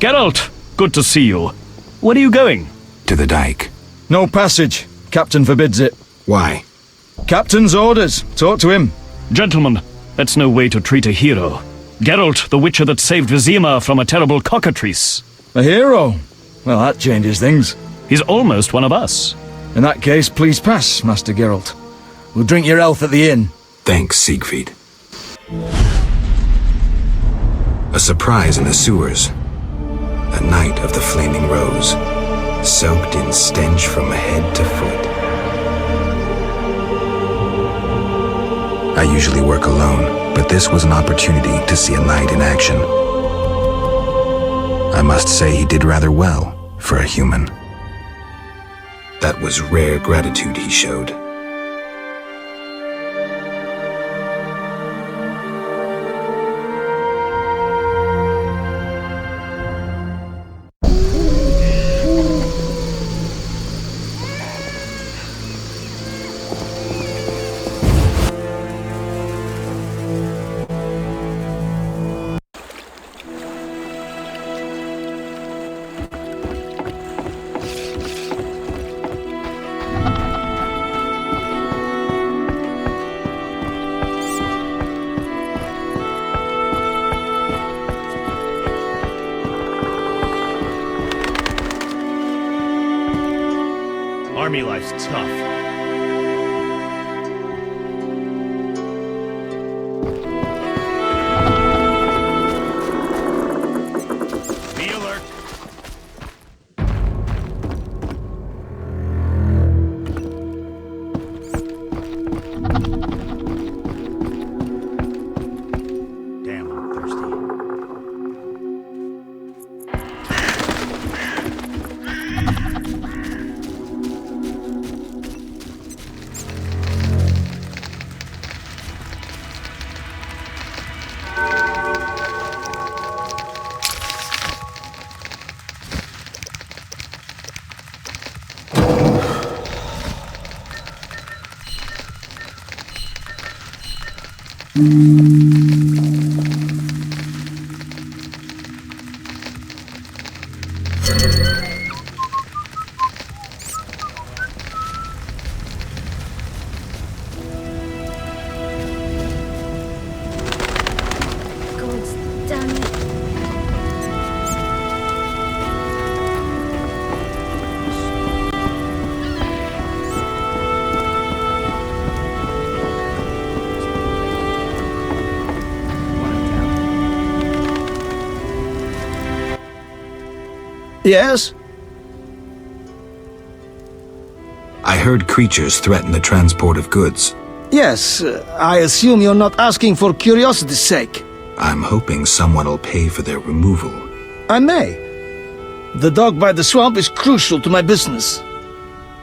Geralt, good to see you. Where are you going? To the dike. No passage. Captain forbids it. Why? Captain's orders. Talk to him. Gentlemen, that's no way to treat a hero. Geralt, the witcher that saved Vizima from a terrible cockatrice. A hero? Well, that changes things. He's almost one of us. In that case, please pass, Master Geralt. We'll drink your health at the inn. Thanks, Siegfried. A surprise in the sewers. A night of the Flaming Rose, soaked in stench from head to foot. I usually work alone, but this was an opportunity to see a knight in action. I must say he did rather well for a human. That was rare gratitude he showed. Army life's tough. Be alert. Damn, I'm thirsty. Yes? I heard creatures threaten the transport of goods. Yes, I assume you're not asking for curiosity's sake. I'm hoping someone will pay for their removal. I may. The dog by the swamp is crucial to my business.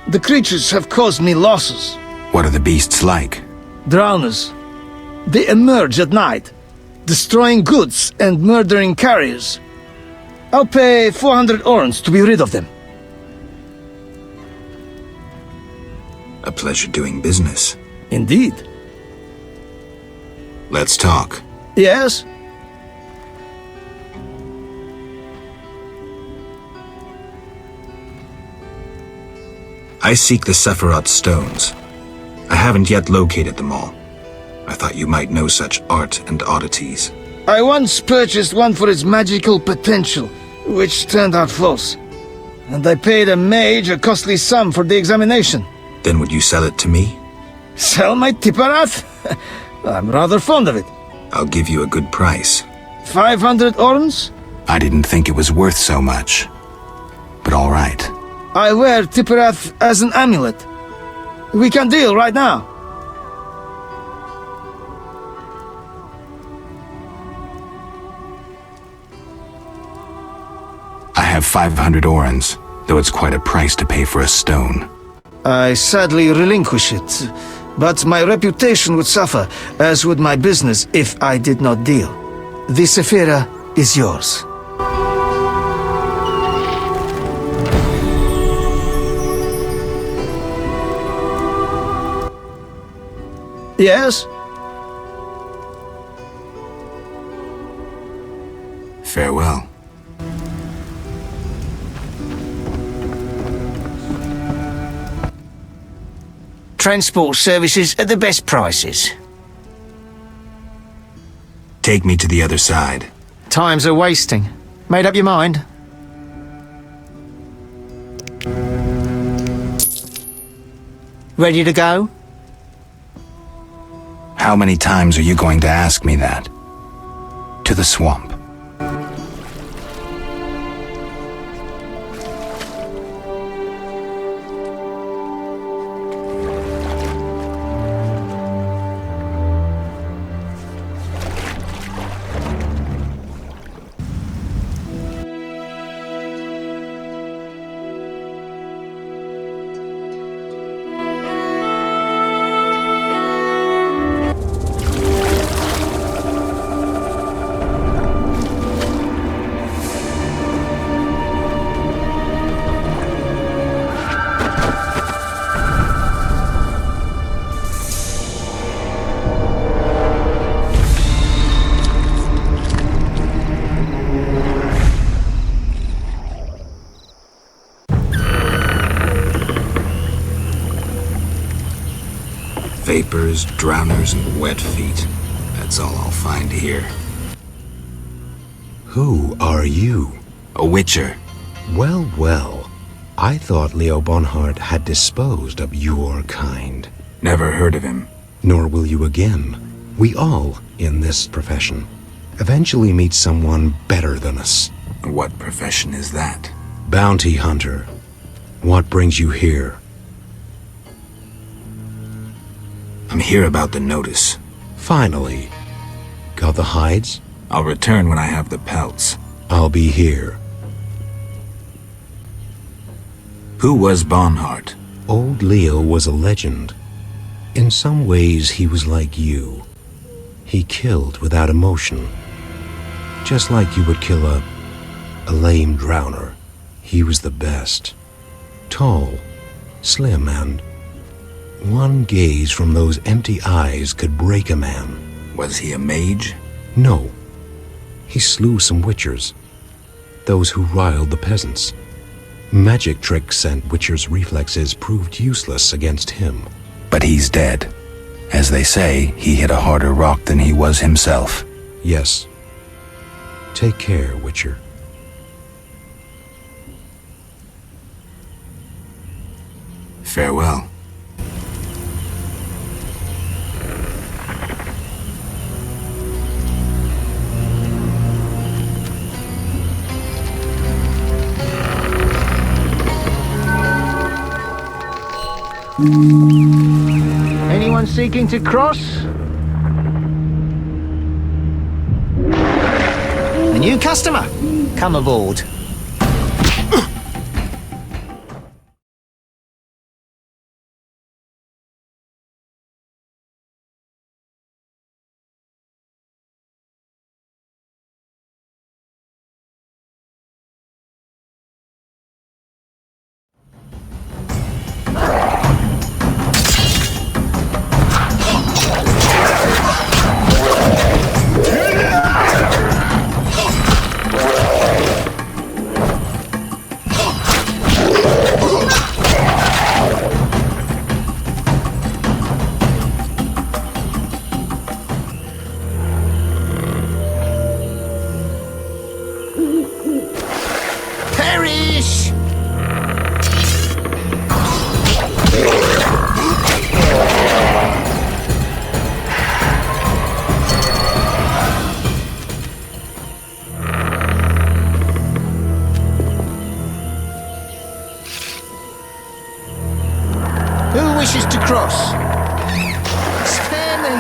The creatures have caused me losses. What are the beasts like? Drowners. They emerge at night, destroying goods and murdering carriers. I'll pay 400 orens to be rid of them. A pleasure doing business. Indeed. Let's talk. Yes? I seek the Sephiroth stones. I haven't yet located them all. I thought you might know such art and oddities. I once purchased one for its magical potential, which turned out false. And I paid a mage a costly sum for the examination. Then would you sell it to me? Sell my Tipparath? I'm rather fond of it. I'll give you a good price. 500 orens? I didn't think it was worth so much. But all right. I wear Tipparath as an amulet. We can deal right now. I have 500 orens, though it's quite a price to pay for a stone. I sadly relinquish it, but my reputation would suffer, as would my business if I did not deal. The Sephira is yours. Yes? Farewell. transport services at the best prices. Take me to the other side. Time's a wasting. Made up your mind? Ready to go? How many times are you going to ask me that? To the swamp. Vapors, drowners, and wet feet. That's all I'll find here. Who are you? A witcher. Well, well. I thought Leo Bonhart had disposed of your kind. Never heard of him. Nor will you again. We all, in this profession, eventually meet someone better than us. What profession is that? Bounty hunter. What brings you here? I'm here about the notice. Finally. Got the hides? I'll return when I have the pelts. I'll be here. Who was Bonhart? Old Leo was a legend. In some ways, he was like you. He killed without emotion. Just like you would kill a lame drowner. He was the best. Tall, slim, and one gaze from those empty eyes could break a man. Was he a mage? No. He slew some witchers. Those who riled the peasants. Magic tricks and witchers' reflexes proved useless against him. But he's dead. As they say, he hit a harder rock than he was himself. Yes. Take care, Witcher. Farewell. Anyone seeking to cross? A new customer. Come aboard. Perish! Who wishes to cross? Spare me!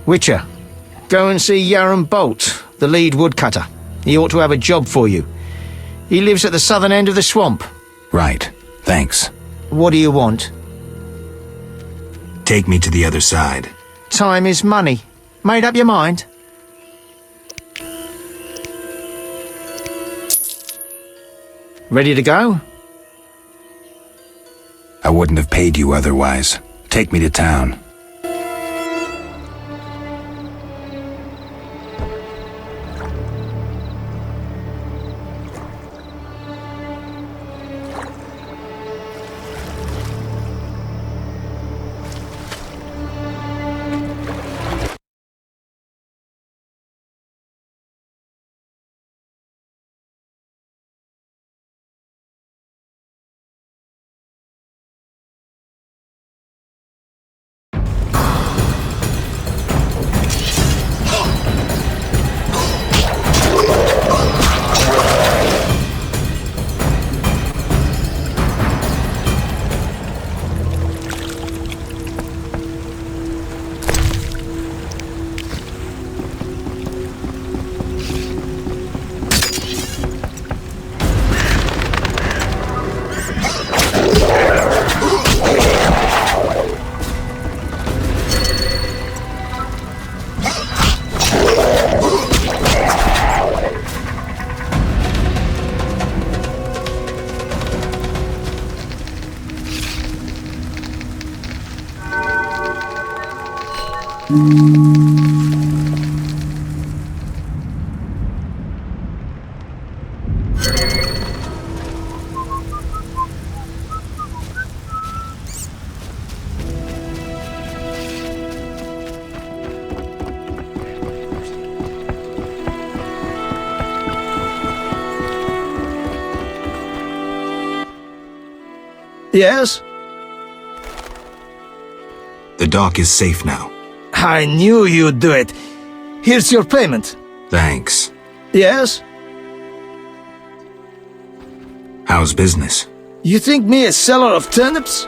Witcher, go and see Yaron Bolt, the lead woodcutter. He ought to have a job for you. He lives at the southern end of the swamp. Right. Thanks. What do you want? Take me to the other side. Time is money. Made up your mind? Ready to go? I wouldn't have paid you otherwise. Take me to town. Yes? The dock is safe now. I knew you'd do it. Here's your payment. Thanks. Yes? How's business? You think me a seller of turnips?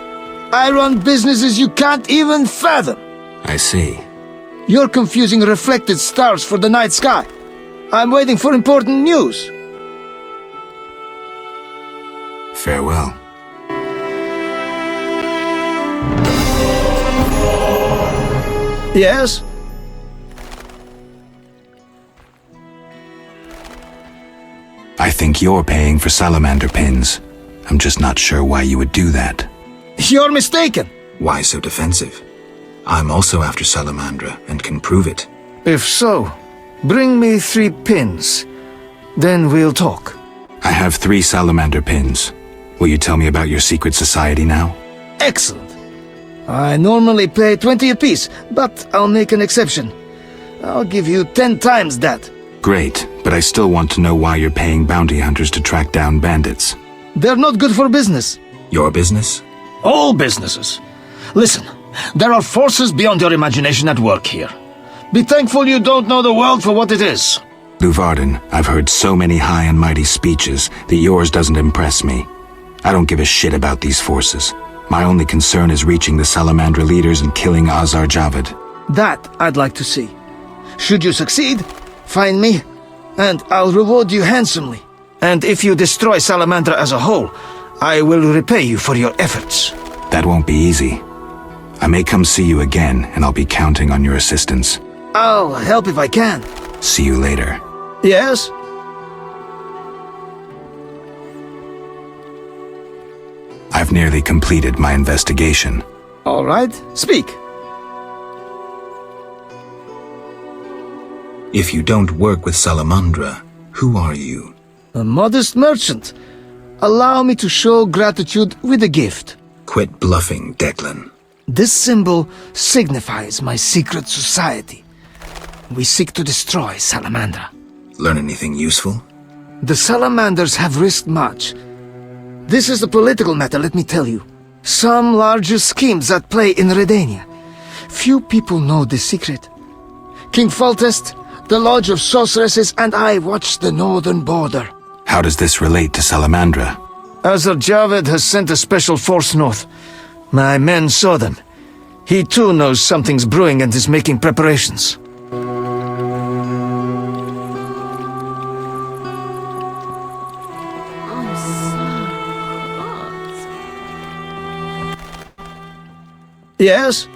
I run businesses you can't even fathom. I see. You're confusing reflected stars for the night sky. I'm waiting for important news. Farewell. Yes? I think you're paying for salamander pins. I'm just not sure why you would do that. You're mistaken. Why so defensive? I'm also after salamandra and can prove it. If so, bring me 3 pins. Then we'll talk. I have 3 salamander pins. Will you tell me about your secret society now? Excellent. I normally pay 20 apiece, but I'll make an exception. I'll give you 10 times that. Great, but I still want to know why you're paying bounty hunters to track down bandits. They're not good for business. Your business? All businesses. Listen, there are forces beyond your imagination at work here. Be thankful you don't know the world for what it is. Luvarden, I've heard so many high and mighty speeches that yours doesn't impress me. I don't give a shit about these forces. My only concern is reaching the Salamandra leaders and killing Azar Javed. That I'd like to see. Should you succeed, find me, and I'll reward you handsomely. And if you destroy Salamandra as a whole, I will repay you for your efforts. That won't be easy. I may come see you again, and I'll be counting on your assistance. I'll help if I can. See you later. Yes? I've nearly completed my investigation. All right, speak. If you don't work with Salamandra, who are you? A modest merchant. Allow me to show gratitude with a gift. Quit bluffing, Declan. This symbol signifies my secret society. We seek to destroy Salamandra. Learn anything useful? The Salamanders have risked much. This is a political matter, let me tell you. Some larger schemes at play in Redania. Few people know this secret. King Foltest, the Lodge of Sorceresses, and I watch the northern border. How does this relate to Salamandra? Azar Javed has sent a special force north. My men saw them. He too knows something's brewing and is making preparations. Yes?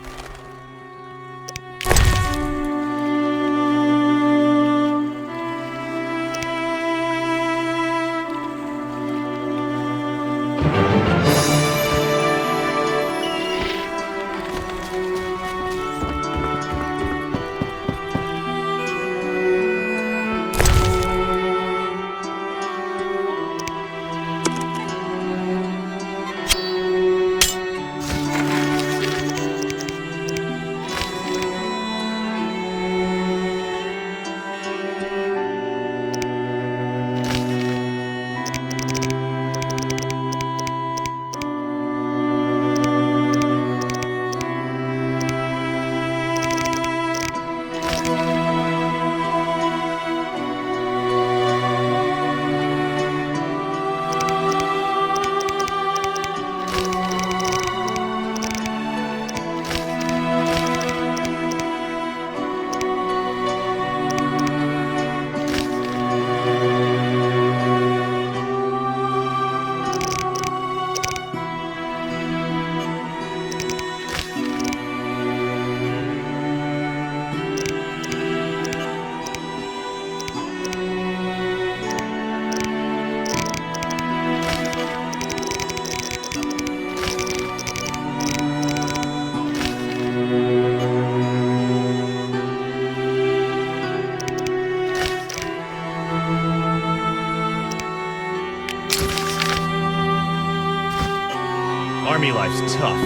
Army life's tough.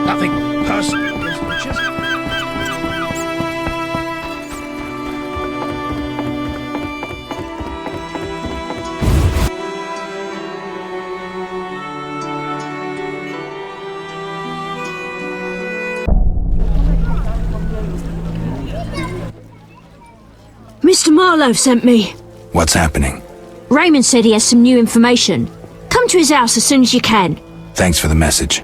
Nothing personal against witches. Mr. Marlowe sent me. What's happening? Raymond said he has some new information. Come to his house as soon as you can. Thanks for the message.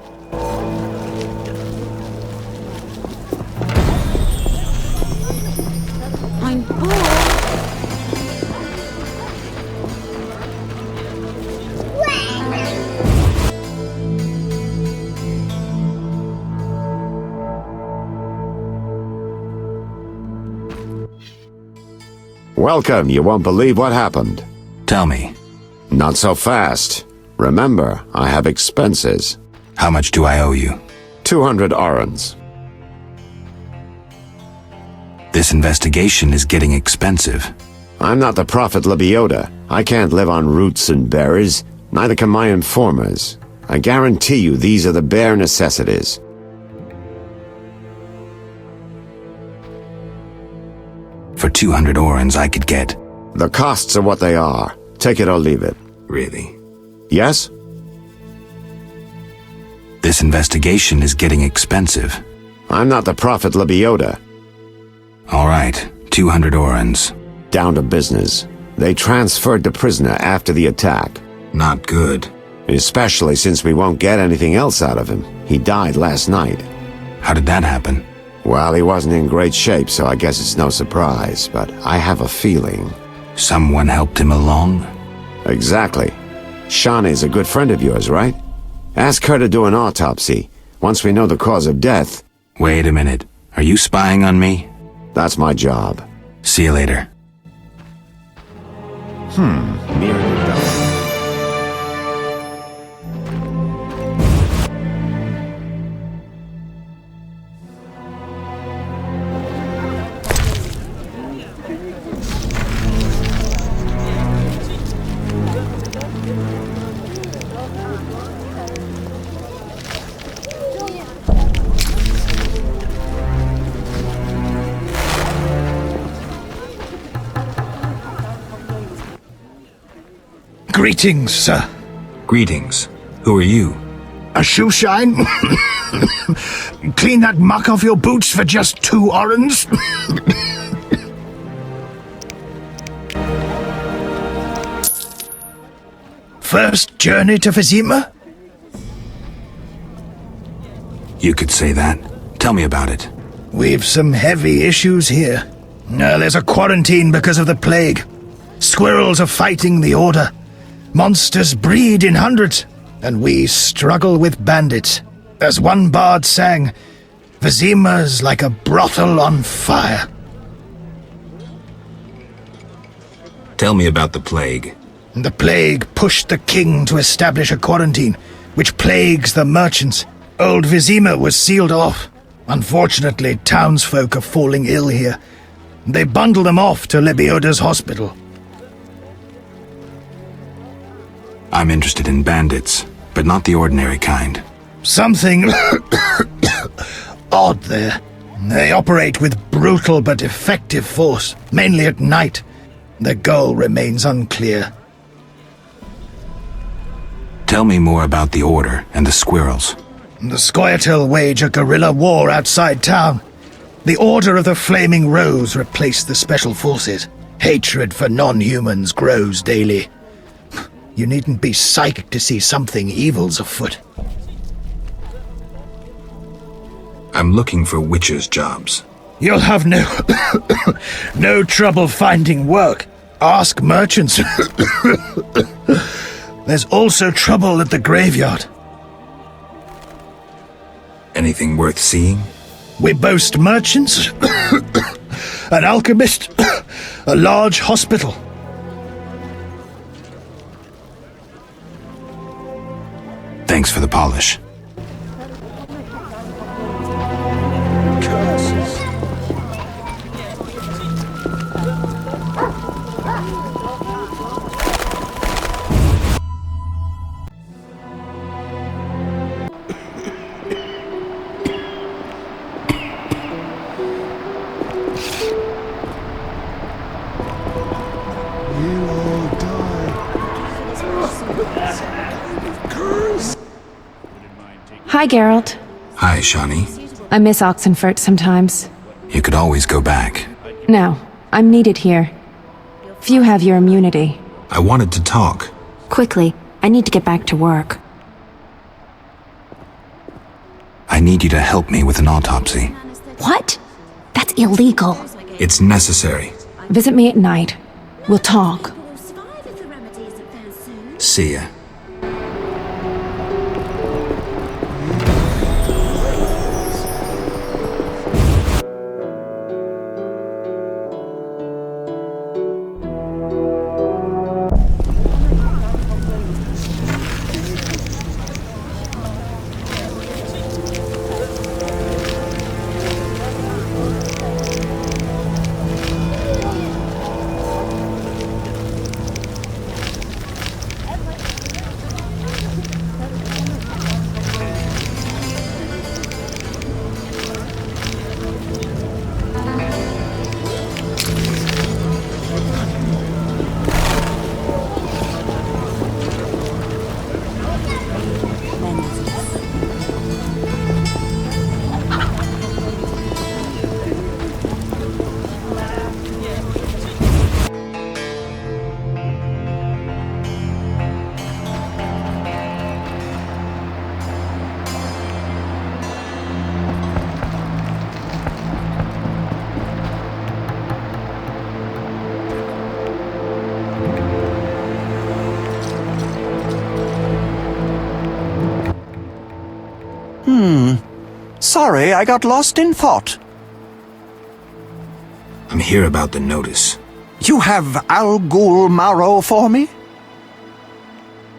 I'm bored. Welcome. You won't believe what happened. Tell me, Not so fast. Remember, I have expenses. how much do I owe you? 200 orens. This investigation is getting expensive. I'm not the prophet Lebioda. I can't live on roots and berries. Neither can my informers. I guarantee you these are the bare necessities. For 200 orens I could get. The costs are what they are. Take it or leave it. Really? Yes? This investigation is getting expensive. I'm not the prophet Lebioda. All right, 200 orens. Down to business. They transferred the prisoner after the attack. Not good. Especially since we won't get anything else out of him. He died last night. How did that happen? Well, he wasn't in great shape, so I guess it's no surprise, but I have a feeling. Someone helped him along? Exactly. Shawnee's a good friend of yours, right? Ask her to do an autopsy. Once we know the cause of death... Wait a minute. Are you spying on me? That's my job. See you later. Mere development. Greetings, sir. Greetings. Who are you? A shoe shine? Clean that muck off your boots for just 2 orens? First journey to Vizima? You could say that. Tell me about it. We've some heavy issues here. There's a quarantine because of the plague. Squirrels are fighting the Order. Monsters breed in hundreds, and we struggle with bandits. As one bard sang, Vizima's like a brothel on fire. Tell me about the plague. The plague pushed the king to establish a quarantine, which plagues the merchants. Old Vizima was sealed off. Unfortunately, townsfolk are falling ill here. They bundle them off to Lebioda's hospital. I'm interested in bandits, but not the ordinary kind. Something odd there. They operate with brutal but effective force, mainly at night. Their goal remains unclear. Tell me more about the Order and the squirrels. The Scoia'tael wage a guerrilla war outside town. The Order of the Flaming Rose replaced the Special Forces. Hatred for non-humans grows daily. You needn't be psychic to see something evil's afoot. I'm looking for witches' jobs. You'll have no trouble finding work. Ask merchants. There's also trouble at the graveyard. Anything worth seeing? We boast merchants, an alchemist, a large hospital. Thanks for the polish. Hi, Geralt. Hi, Shawnee. I miss Oxenfurt sometimes. You could always go back. No, I'm needed here. Few have your immunity. I wanted to talk. Quickly, I need to get back to work. I need you to help me with an autopsy. What? That's illegal. It's necessary. Visit me at night. We'll talk. See ya. Sorry, I got lost in thought. I'm here about the notice. You have Al Ghul marrow for me?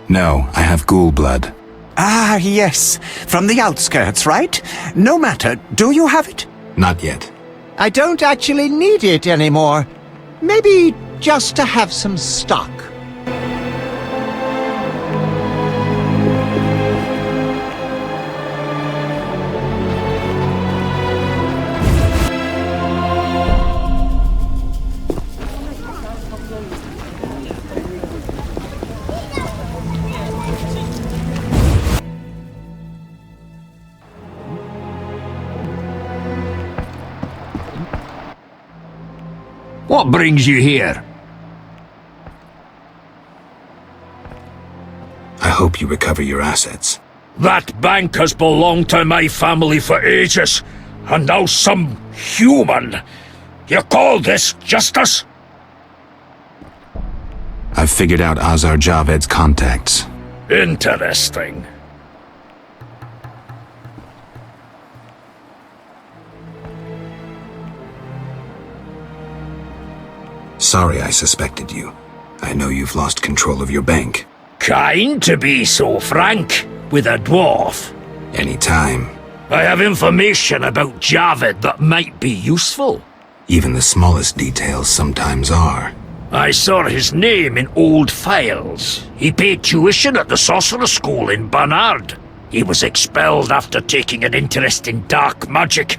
No, I have ghoul blood. Ah, yes. From the outskirts, right? No matter. Do you have it? Not yet. I don't actually need it anymore. Maybe just to have some stock. What brings you here? I hope you recover your assets. That bank has belonged to my family for ages, and now some human. You call this justice? I've figured out Azar Javed's contacts. Interesting. Sorry I suspected you. I know you've lost control of your bank. Kind to be so frank with a dwarf. Anytime. I have information about Javed that might be useful. Even the smallest details sometimes are. I saw his name in old files. He paid tuition at the sorcerer school in Barnard. He was expelled after taking an interest in dark magic.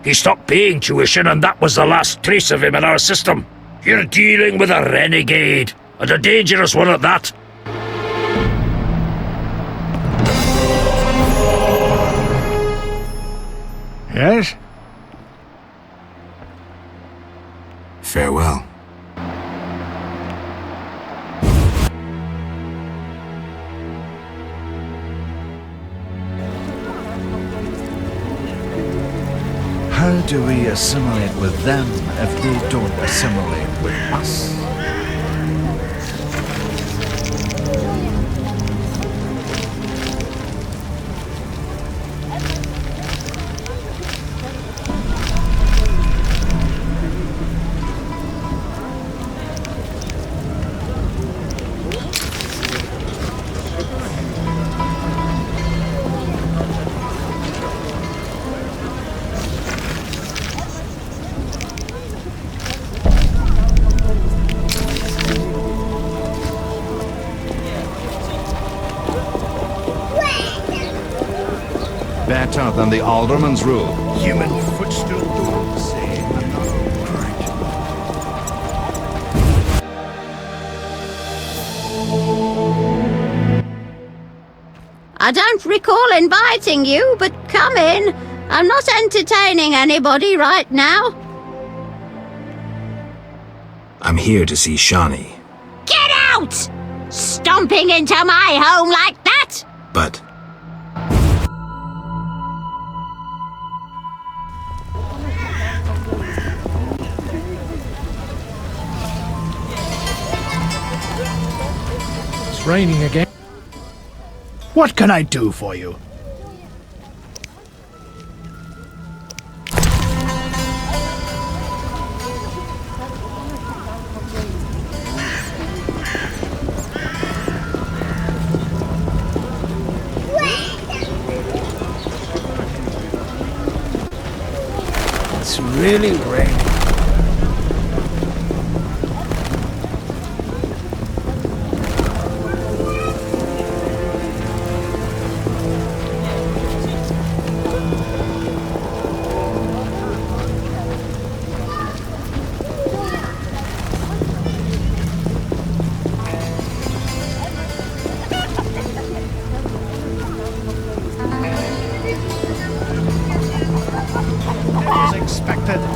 He stopped paying tuition, and that was the last trace of him in our system. You're dealing with a renegade, and a dangerous one at that. Yes? Farewell. How do we assimilate with them if they don't assimilate with us? Better than the alderman's rule. Human footstool don't say another cried. I don't recall inviting you, but come in. I'm not entertaining anybody right now. I'm here to see Shawnee. Get out! Stomping into my home like that? But... It's raining again. What can I do for you? It's really raining.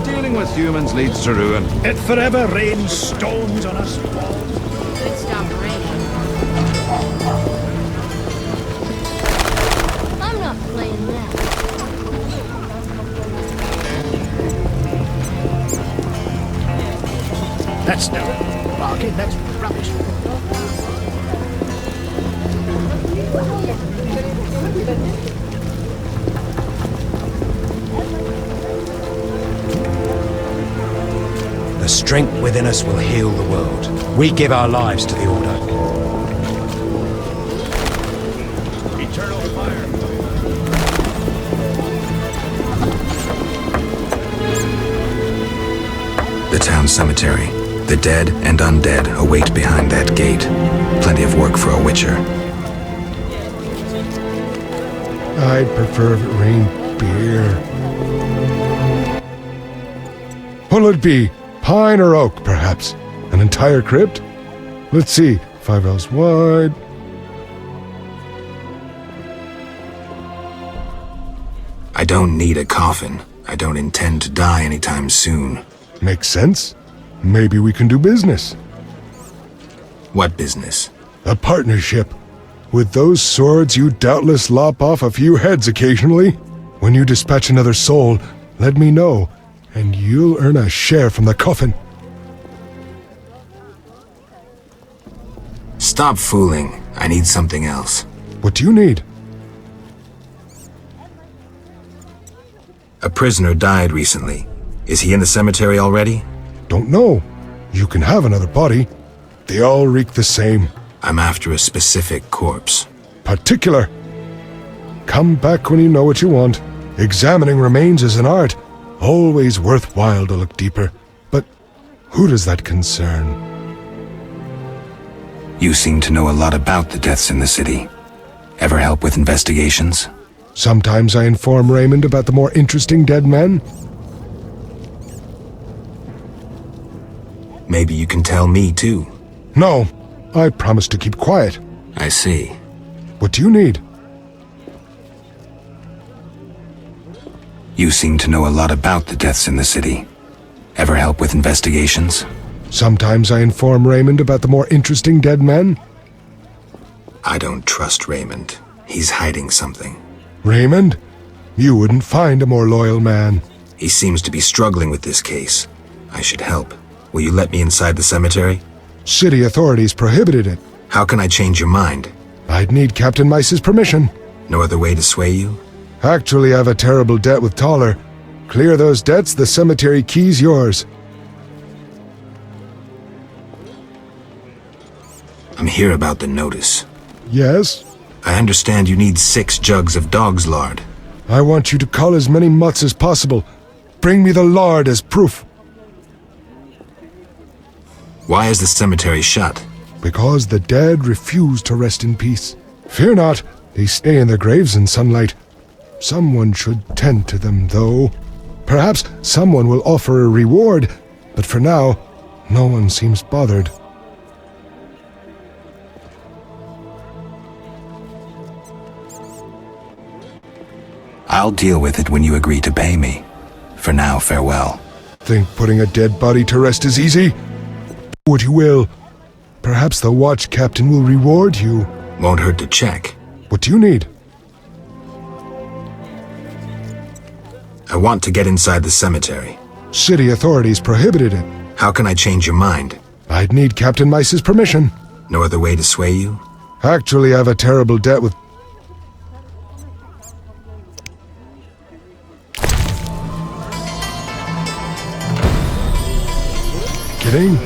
Dealing with humans leads to ruin. It forever rains stones on us walls. Good stop raining. I'm not playing that. That's no bargain, that's rubbish. The strength within us will heal the world. We give our lives to the Order. Eternal fire. The town cemetery. The dead and undead await behind that gate. Plenty of work for a witcher. I'd prefer if it rained beer. What'll it be? Pine or oak, perhaps? An entire crypt? Let's see. 5 ells wide. I don't need a coffin. I don't intend to die anytime soon. Makes sense. Maybe we can do business. What business? A partnership. With those swords, you doubtless lop off a few heads occasionally. When you dispatch another soul, let me know, and you'll earn a share from the coffin. Stop fooling. I need something else. What do you need? A prisoner died recently. Is he in the cemetery already? Don't know. You can have another body. They all reek the same. I'm after a specific corpse. Particular. Come back when you know what you want. Examining remains is an art. Always worthwhile to look deeper. But who does that concern? You seem to know a lot about the deaths in the city. Ever help with investigations? Sometimes I inform Raymond about the more interesting dead men. Maybe you can tell me too. No, I promise to keep quiet. I see. What do you need? You seem to know a lot about the deaths in the city. Ever help with investigations? Sometimes I inform Raymond about the more interesting dead men. I don't trust Raymond. He's hiding something. Raymond? You wouldn't find a more loyal man. He seems to be struggling with this case. I should help. Will you let me inside the cemetery? City authorities prohibited it. How can I change your mind? I'd need Captain Mice's permission. No other way to sway you? Actually, I've a terrible debt with Toller. Clear those debts, the cemetery key's yours. I'm here about the notice. Yes? I understand you need 6 jugs of dog's lard. I want you to cull as many mutts as possible. Bring me the lard as proof. Why is the cemetery shut? Because the dead refuse to rest in peace. Fear not, they stay in their graves in sunlight. Someone should tend to them, though. Perhaps someone will offer a reward, but for now, no one seems bothered. I'll deal with it when you agree to pay me. For now, farewell. Think putting a dead body to rest is easy? Do what you will. Perhaps the watch captain will reward you. Won't hurt to check. What do you need? I want to get inside the cemetery. City authorities prohibited it. How can I change your mind? I'd need Captain Mice's permission. No other way to sway you? Actually, I have a terrible debt with... Kidding?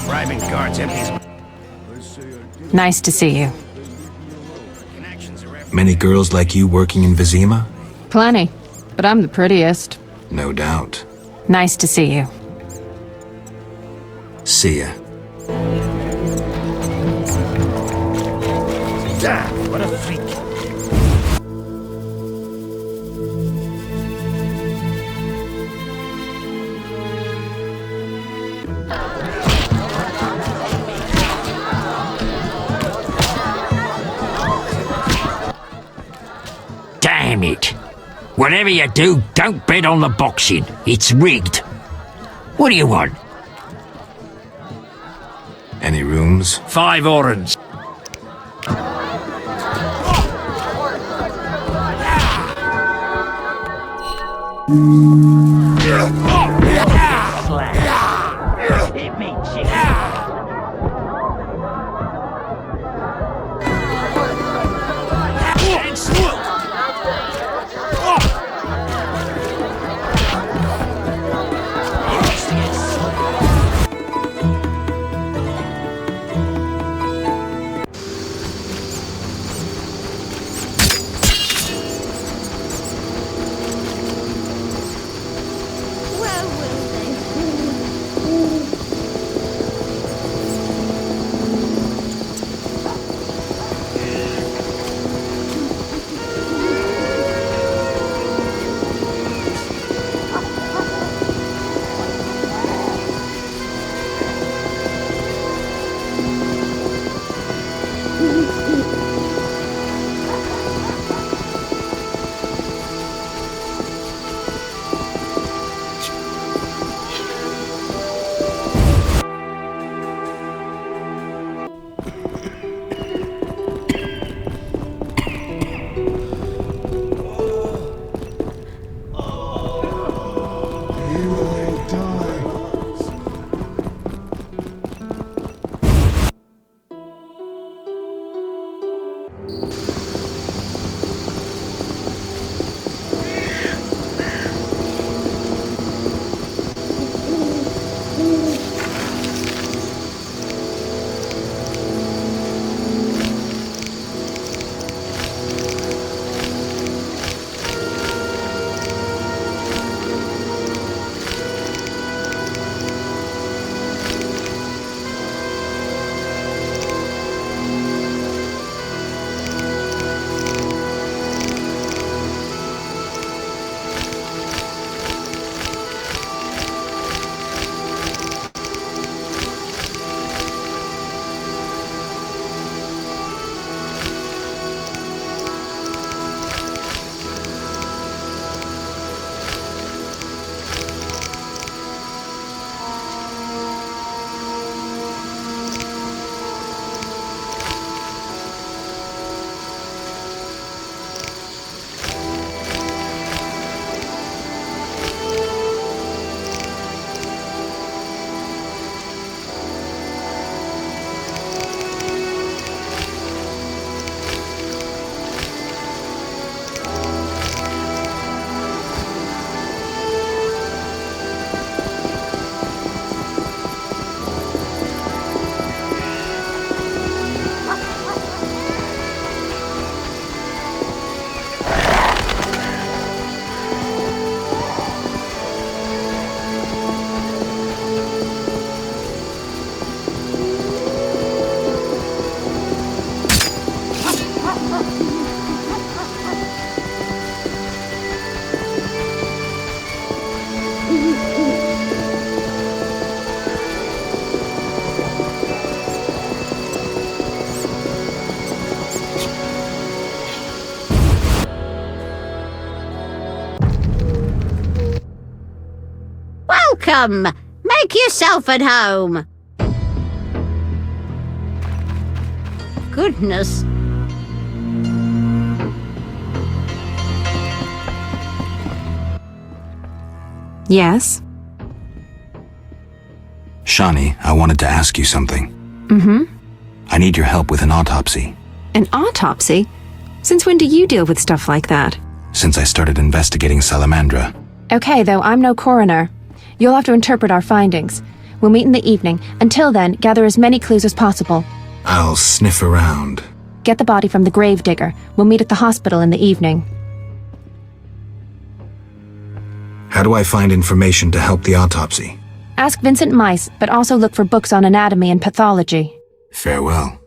Bribing guards empties. Nice to see you. Many girls like you working in Vizima? Plenty, but I'm the prettiest. No doubt. Nice to see you. See ya. Damn, what a freak. Damn it. Whatever you do, don't bet on the boxing. It's rigged. What do you want? Any rooms? 5 orens. Hit me, chicken. Well, welcome. Make yourself at home. Goodness. Yes? Shani, I wanted to ask you something. Mm-hmm. I need your help with an autopsy. An autopsy? Since when do you deal with stuff like that? Since I started investigating Salamandra. Okay, though I'm no coroner. You'll have to interpret our findings. We'll meet in the evening. Until then, gather as many clues as possible. I'll sniff around. Get the body from the gravedigger. We'll meet at the hospital in the evening. How do I find information to help the autopsy? Ask Vincent Mice, but also look for books on anatomy and pathology. Farewell.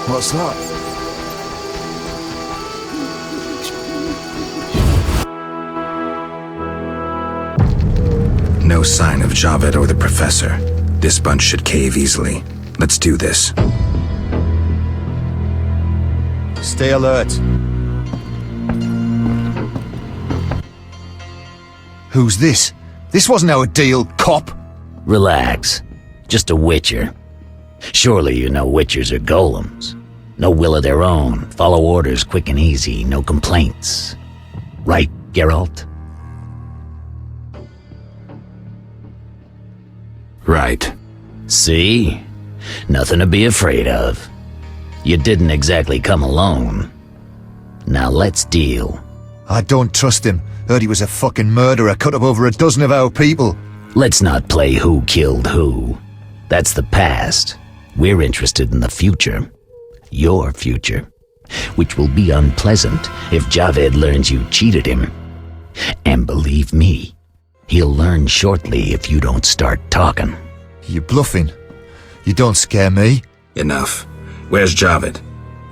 What's that? No sign of Javed or the Professor. This bunch should cave easily. Let's do this. Stay alert. Who's this? This wasn't our deal, cop. Relax. Just a witcher. Surely you know witchers are golems. No will of their own. Follow orders quick and easy. No complaints. Right, Geralt? Right. See? Nothing to be afraid of. You didn't exactly come alone. Now let's deal. I don't trust him. Heard he was a fucking murderer, cut up over a dozen of our people. Let's not play who killed who. That's the past. We're interested in the future. Your future. Which will be unpleasant if Javed learns you cheated him. And believe me, he'll learn shortly if you don't start talking. You're bluffing. You don't scare me. Enough. Where's Javed?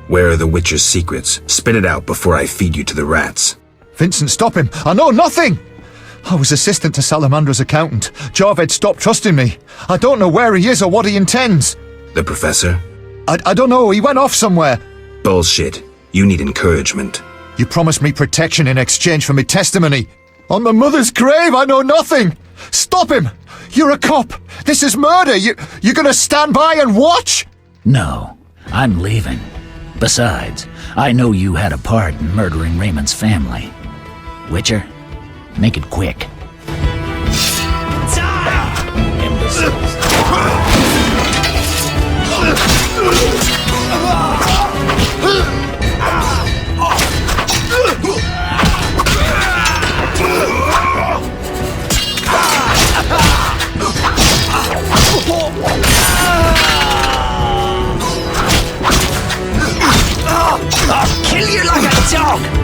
Where are the Witcher's secrets? Spit it out before I feed you to the rats. Vincent, stop him! I know nothing! I was assistant to Salamandra's accountant. Javed stopped trusting me. I don't know where he is or what he intends. The Professor? I don't know. He went off somewhere. Bullshit. You need encouragement. You promised me protection in exchange for my testimony. On my mother's grave, I know nothing! Stop him! You're a cop! This is murder! You're gonna stand by and watch? No, I'm leaving. Besides, I know you had a part in murdering Raymond's family. Witcher, make it quick. Imbeciles. dog!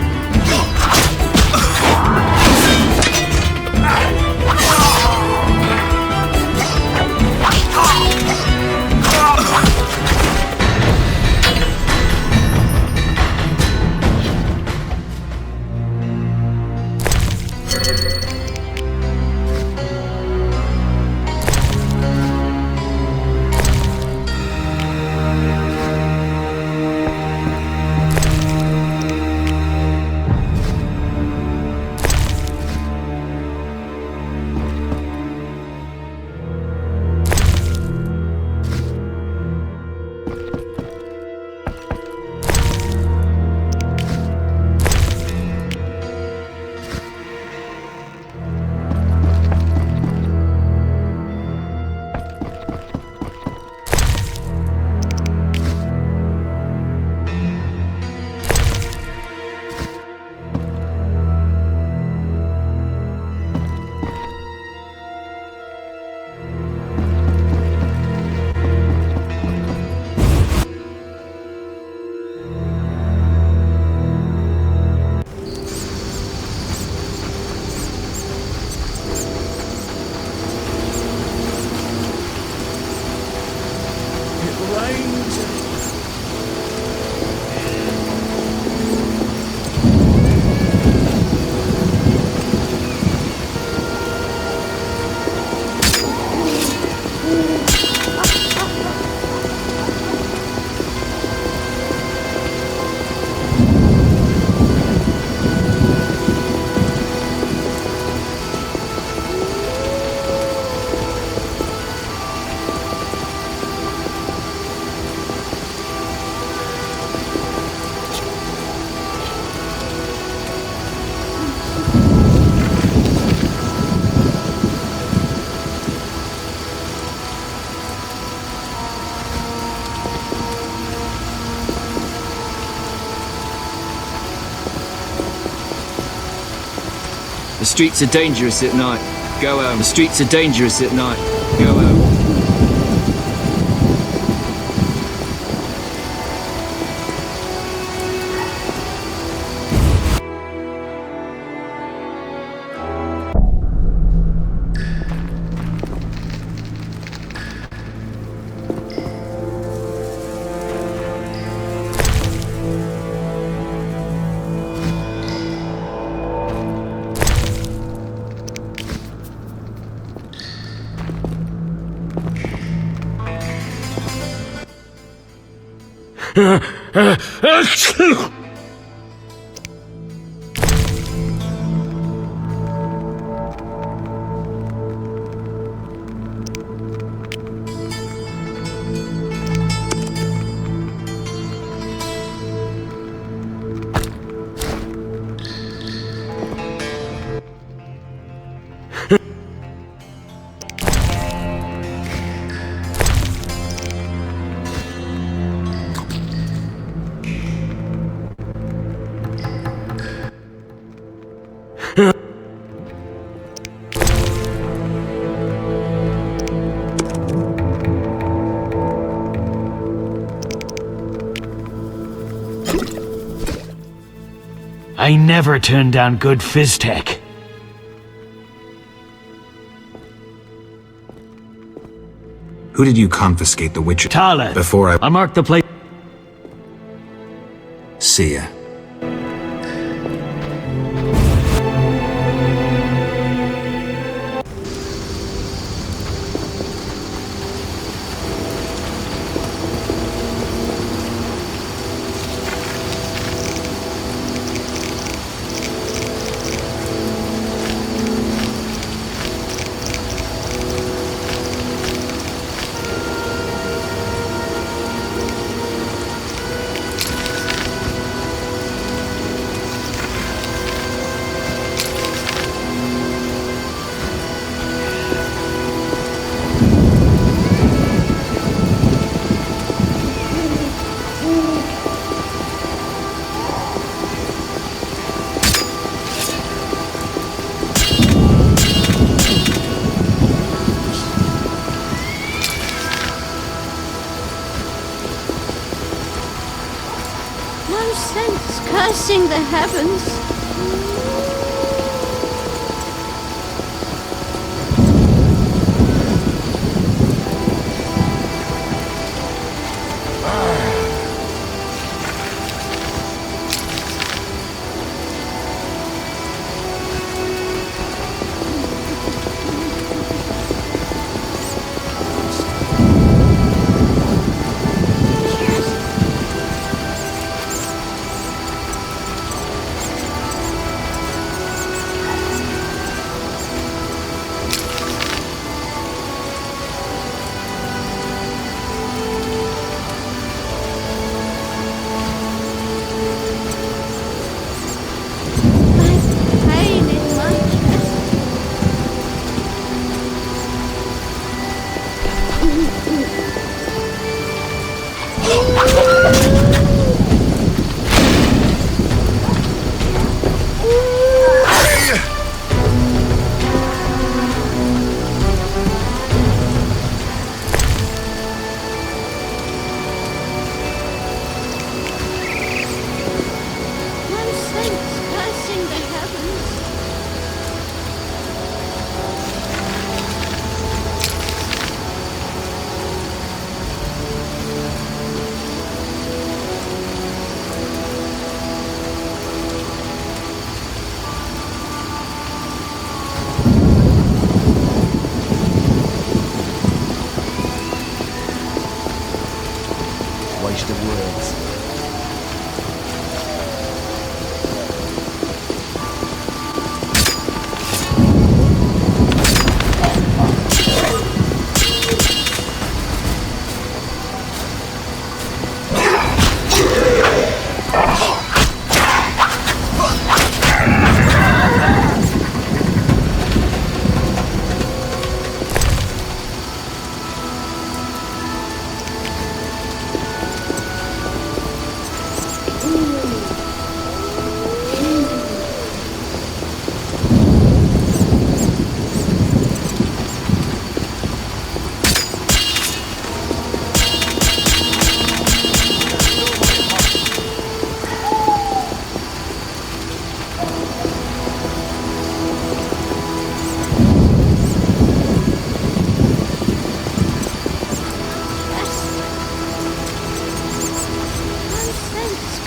The streets are dangerous at night. Go home. The streets are dangerous at night. Go home. I never turn down good phys tech. Who did you confiscate the Witcher? Tala. Before I marked the place. See ya. cursing the heavens.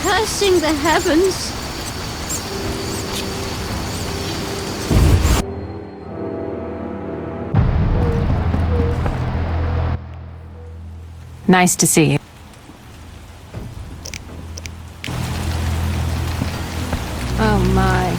Cursing the heavens. Nice to see you. Oh my.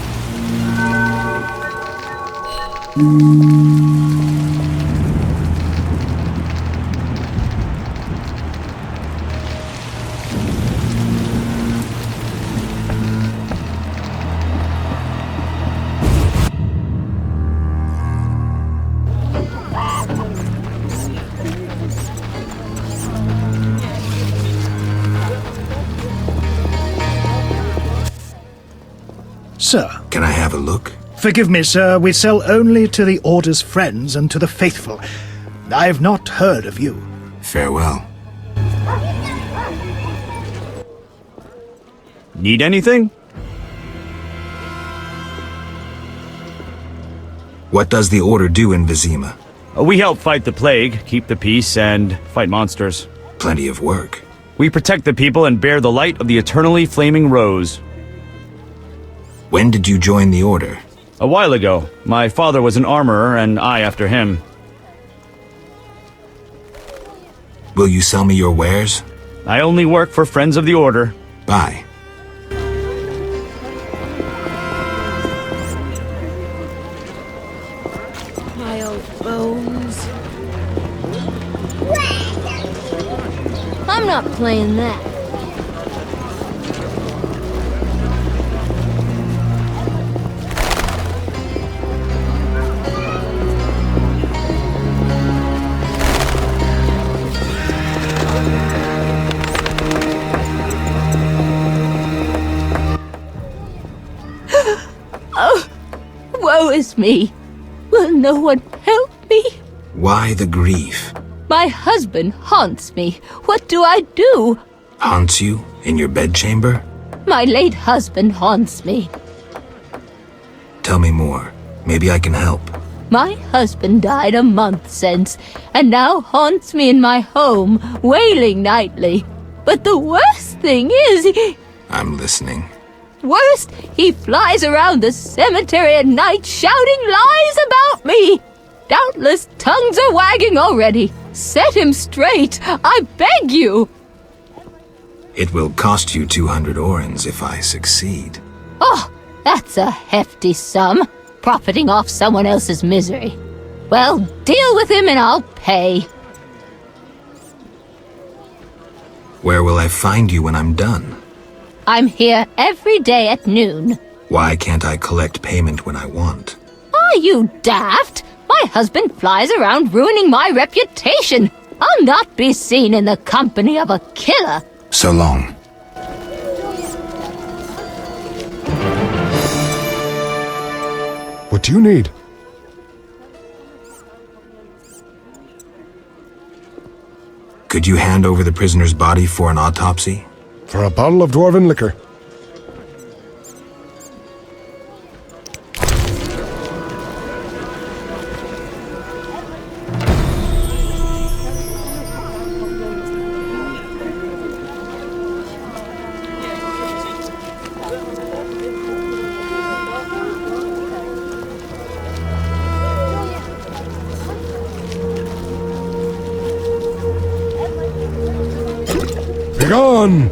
Sir. Can I have a look? Forgive me, sir. We sell only to the Order's friends and to the faithful. I've not heard of you. Farewell. Need anything? What does the Order do in Vizima? We help fight the plague, keep the peace, and fight monsters. Plenty of work. We protect the people and bear the light of the eternally flaming rose. When did you join the Order? A while ago. My father was an armorer, and I after him. Will you sell me your wares? I only work for Friends of the Order. Bye. My old bones. I'm not playing that. Oh, woe is me. Will no one help me? Why the grief? My husband haunts me. What do I do? Haunts you? In your bedchamber? My late husband haunts me. Tell me more. Maybe I can help. My husband died a month since, and now haunts me in my home, wailing nightly. But the worst thing is, I'm listening. Worst, he flies around the cemetery at night shouting lies about me. Doubtless tongues are wagging already. Set him straight, I beg you. It will cost you 200 orens if I succeed. Oh, that's a hefty sum, profiting off someone else's misery. Well, deal with him and I'll pay. Where will I find you when I'm done? I'm here every day at noon. Why can't I collect payment when I want? Are you daft? My husband flies around ruining my reputation. I'll not be seen in the company of a killer. So long. What do you need? Could you hand over the prisoner's body for an autopsy? For a bottle of dwarven liquor. Begone!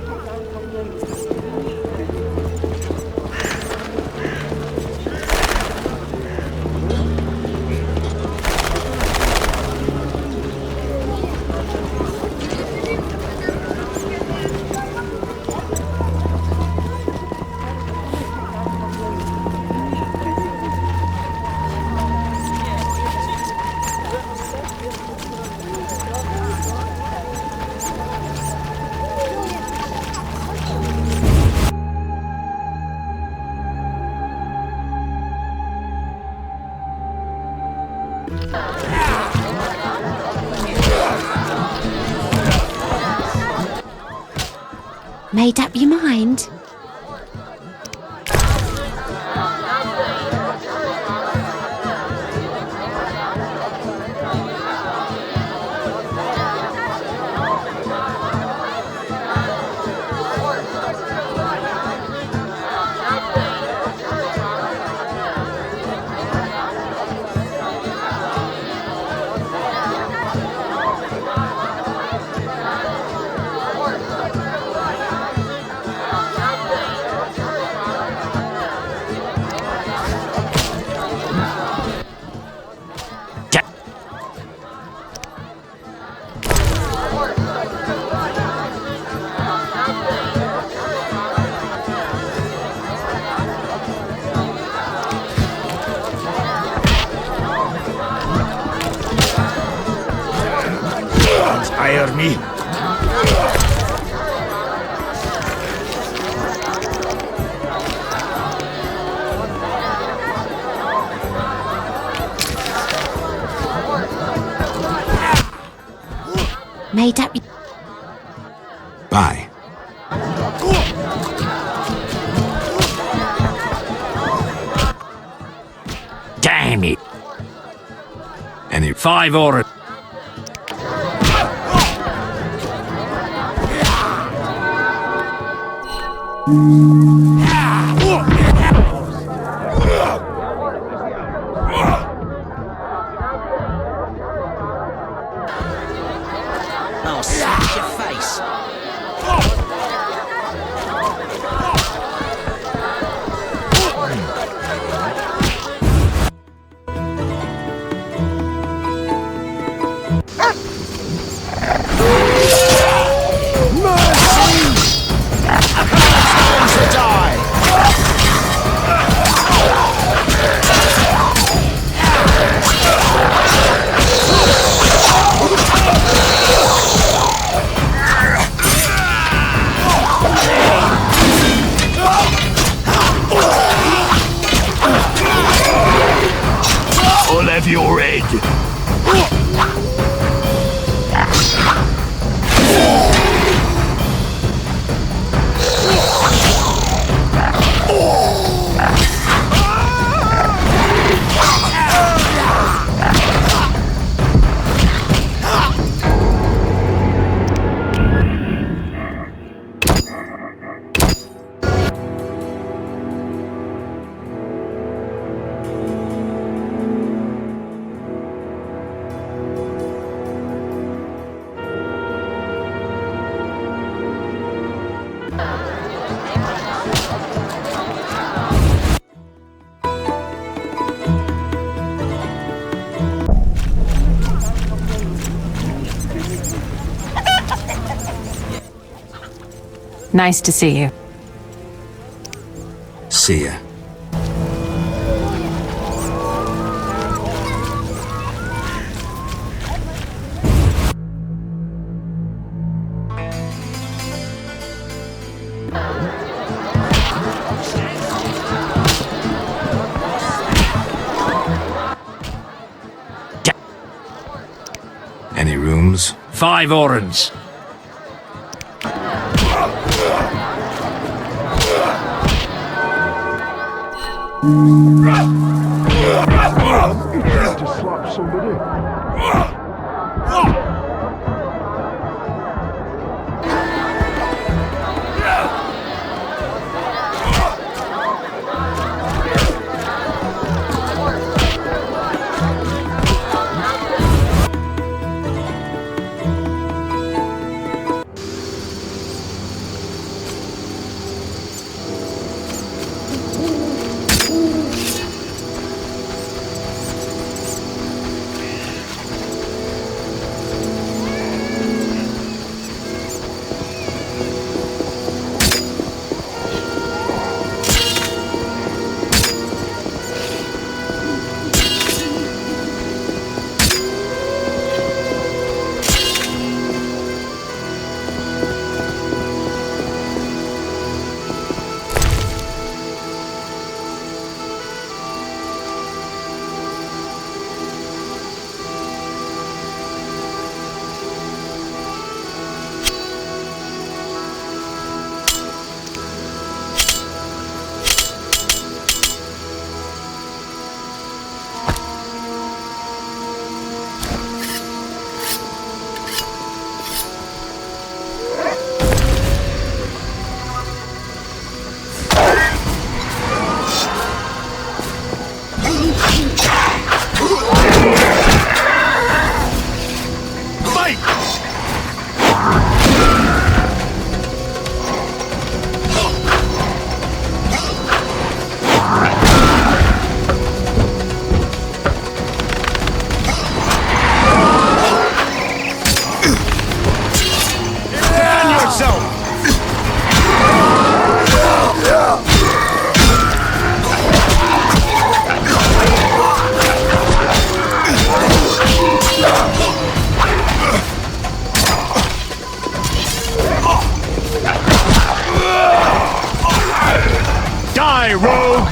Made up your mind? Hire me. Made up. Bye. Damn it. Any 5 oren. I'll smash your face. To die! Nice to see you. See ya. Any rooms? 5 orens. To slap somebody. Die, rogue!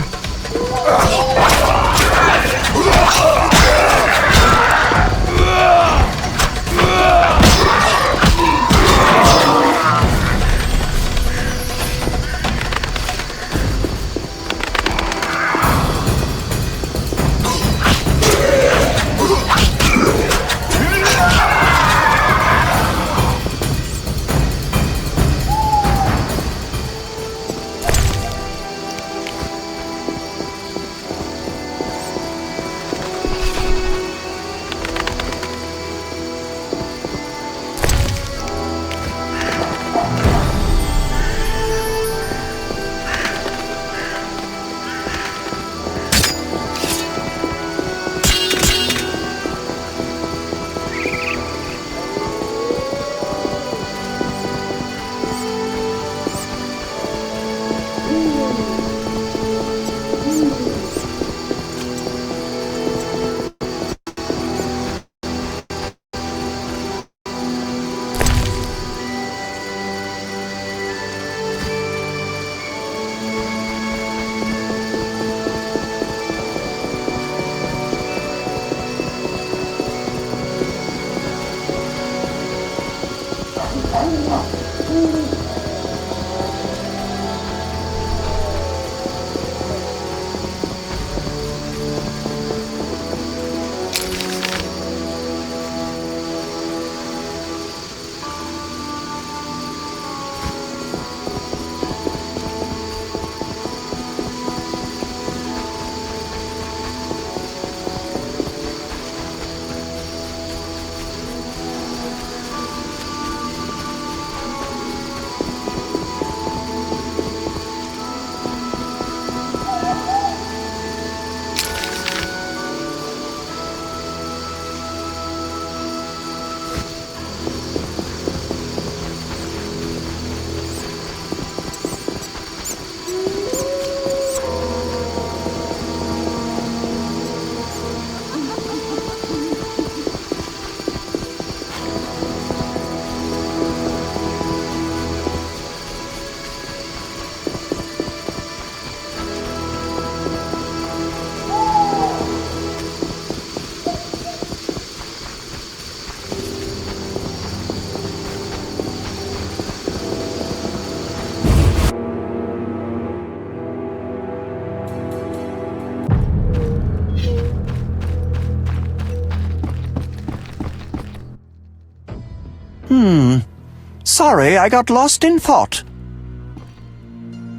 Sorry, I got lost in thought.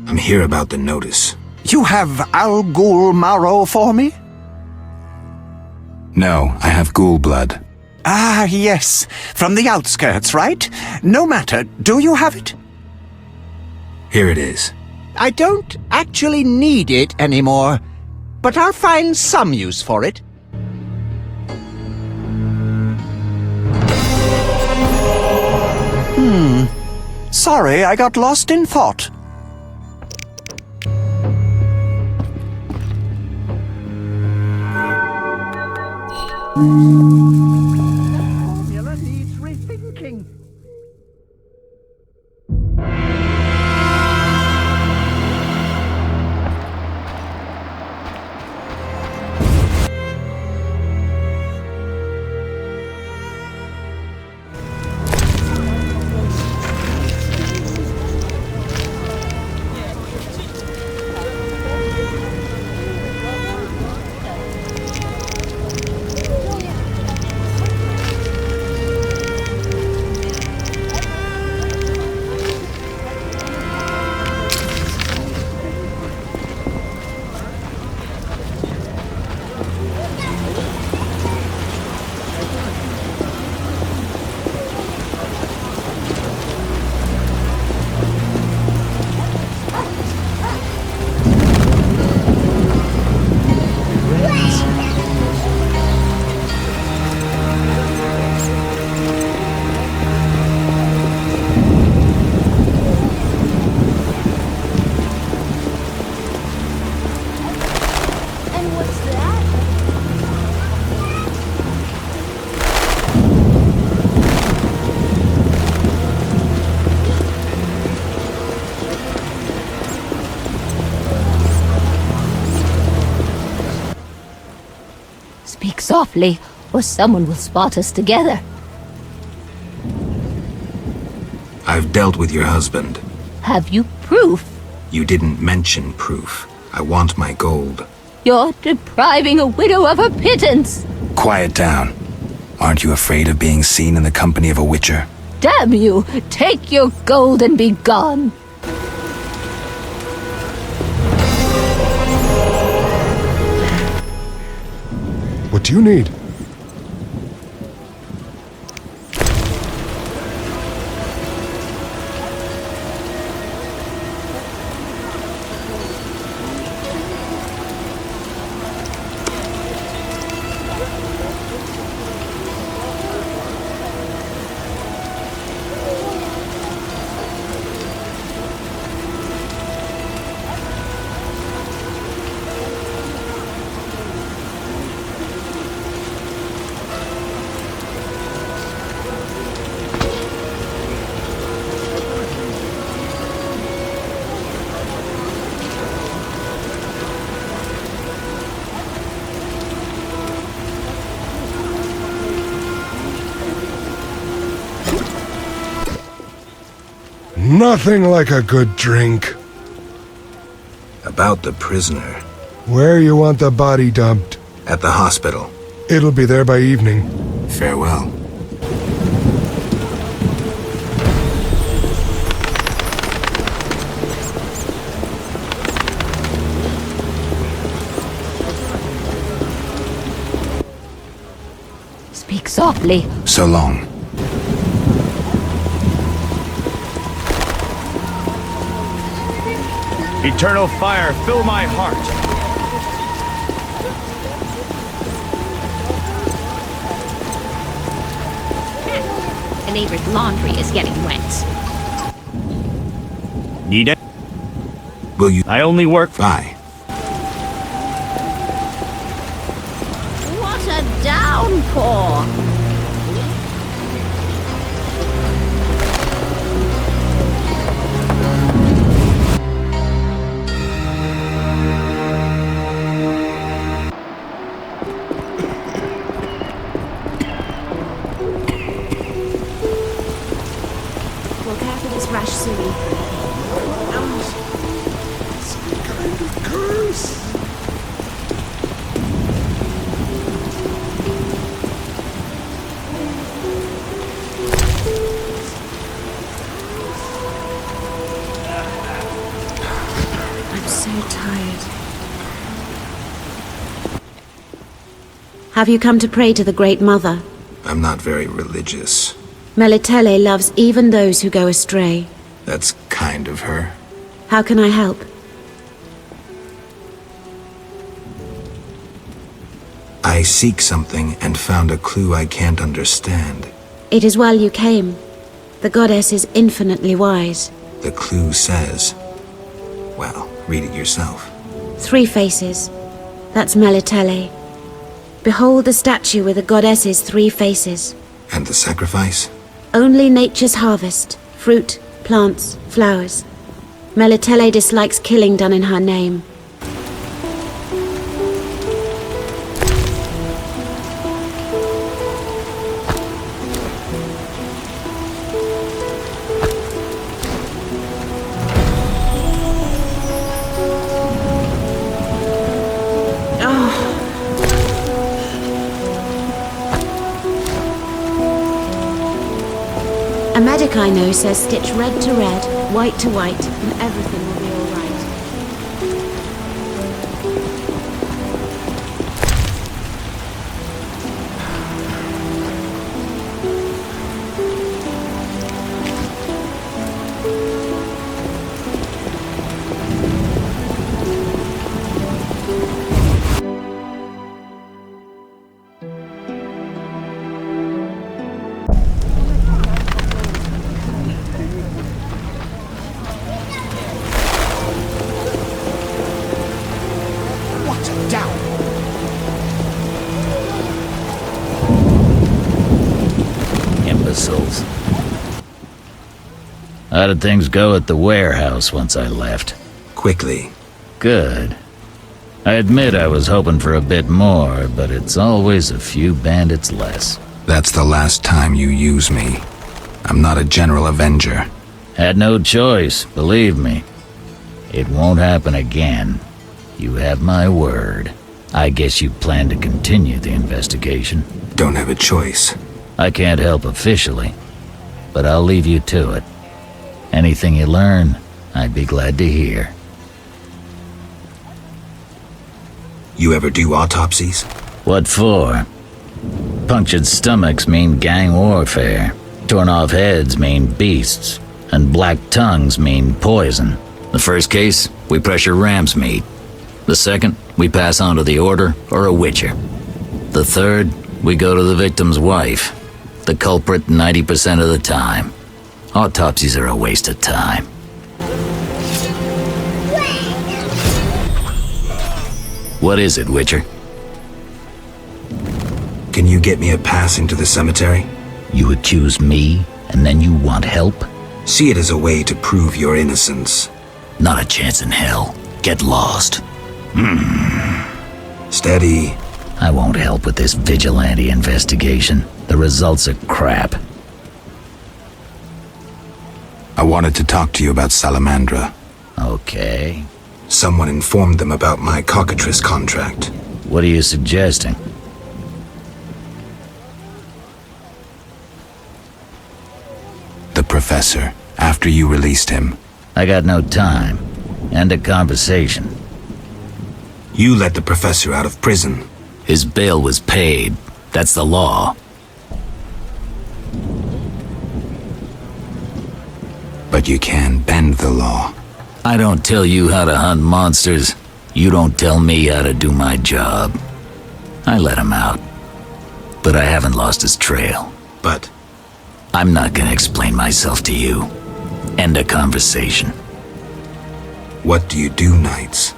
I'm here about the notice. You have Al Ghul marrow for me? No, I have ghoul blood. Ah, yes. From the outskirts, right? No matter. Do you have it? Here it is. I don't actually need it anymore, but I'll find some use for it. Sorry, I got lost in thought. Formula needs rethinking. Speak softly, or someone will spot us together. I've dealt with your husband. Have you proof? You didn't mention proof. I want my gold. You're depriving a widow of her pittance. Quiet down. Aren't you afraid of being seen in the company of a witcher? Damn you! Take your gold and be gone. What do you need? Nothing like a good drink. About the prisoner. Where you want the body dumped? At the hospital. It'll be there by evening. Farewell. Speak softly. So long. Eternal fire, fill my heart. The neighbor's laundry is getting wet. Need it? Will you? I only work. Bye. What a downpour! Look after this rash, Suri. Some kind of curse. Have you come to pray to the Great Mother? I'm not very religious. Melitele loves even those who go astray. That's kind of her. How can I help? I seek something and found a clue I can't understand. It is well you came. The goddess is infinitely wise. The clue says... Well, read it yourself. 3 faces. That's Melitele. Behold the statue with the goddess's 3 faces. And the sacrifice? Only nature's harvest. Fruit, plants, flowers. Melitele dislikes killing done in her name. A medic I know says stitch red to red, white to white, and everything will be all right. Imbeciles. How did things go at the warehouse once I left? Quickly. Good. I admit I was hoping for a bit more, but it's always a few bandits less. That's the last time you use me. I'm not a general avenger. Had no choice, believe me. It won't happen again. You have my word. I guess you plan to continue the investigation. Don't have a choice. I can't help officially, but I'll leave you to it. Anything you learn, I'd be glad to hear. You ever do autopsies? What for? Punctured stomachs mean gang warfare. Torn off heads mean beasts. And black tongues mean poison. The first case, we pressure ram's meat. The second, we pass on to the Order or a Witcher. The third, we go to the victim's wife. The culprit 90% of the time. Autopsies are a waste of time. What is it, Witcher? Can you get me a pass into the cemetery? You accuse me, and then you want help? See it as a way to prove your innocence. Not a chance in hell. Get lost. Steady. I won't help with this vigilante investigation. The results are crap. I wanted to talk to you about Salamandra. Okay. Someone informed them about my cockatrice contract. What are you suggesting? The professor, after you released him. I got no time. End of conversation. You let the professor out of prison. His bail was paid. That's the law. But you can bend the law. I don't tell you how to hunt monsters. You don't tell me how to do my job. I let him out. But I haven't lost his trail. But? I'm not gonna explain myself to you. End of conversation. What do you do nights?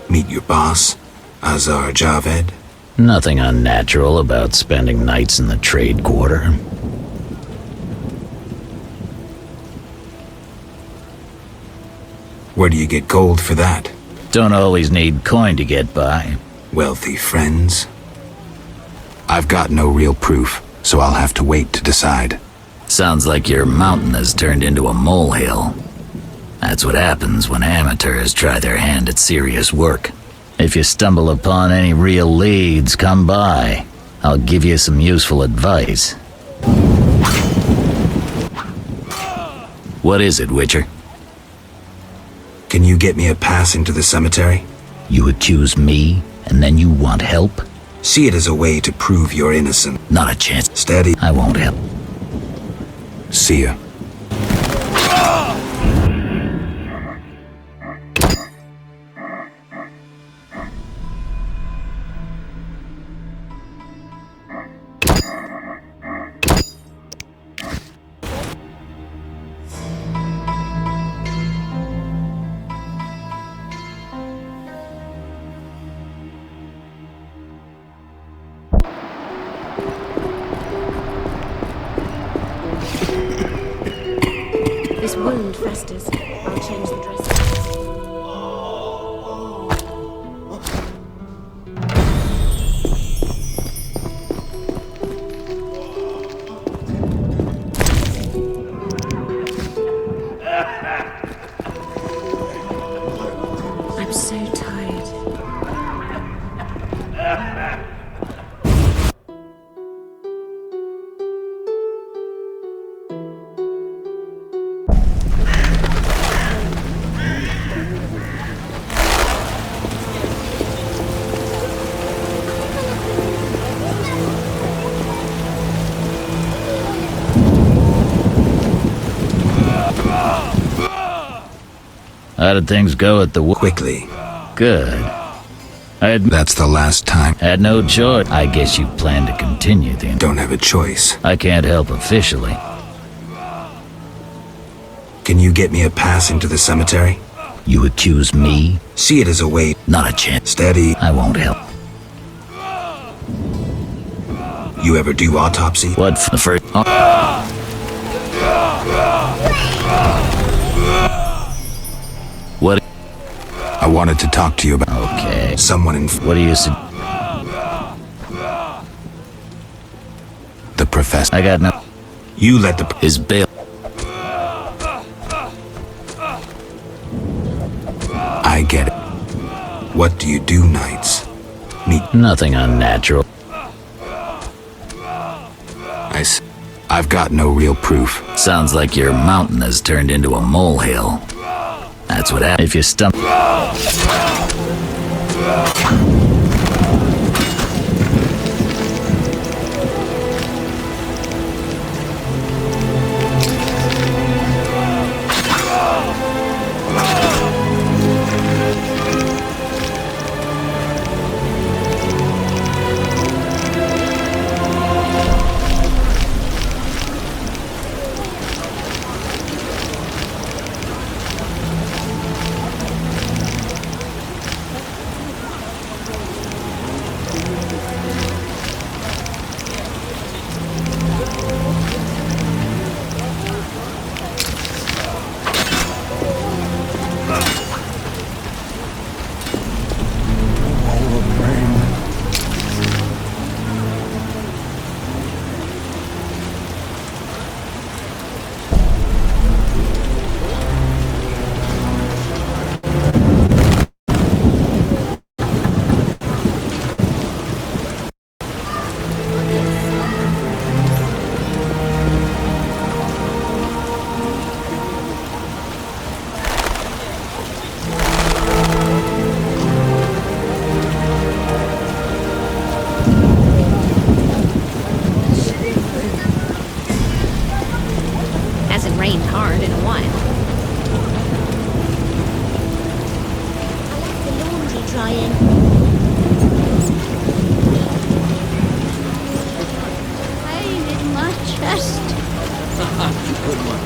Meet your boss, Azar Javed? Nothing unnatural about spending nights in the trade quarter. Where do you get gold for that? Don't always need coin to get by. Wealthy friends? I've got no real proof, so I'll have to wait to decide. Sounds like your mountain has turned into a molehill. That's what happens when amateurs try their hand at serious work. If you stumble upon any real leads, come by. I'll give you some useful advice. What is it, Witcher? Can you get me a pass into the cemetery? You accuse me, and then you want help? See it as a way to prove you're innocent. Not a chance. Steady. I won't help. See ya. This wound festers. I'll change the dressing. I'm so tired. How did things go at the Quickly. Good. That's the last time. Had no choice. I guess you plan to continue then. Don't have a choice. I can't help officially. Can you get me a pass into the cemetery? You accuse me? See it as a way. Not a chance. Steady. I won't help. You ever do autopsy? What the first? What? I wanted to talk to you about. Okay. Someone in. What do you say? The professor. I got no. You let the. His bail. I get it. What do you do nights? Nothing unnatural. I've got no real proof. Sounds like your mountain has turned into a molehill. That's what happens if you stump. Rained hard in a while. I left the laundry drying. Pain in my chest. Good one.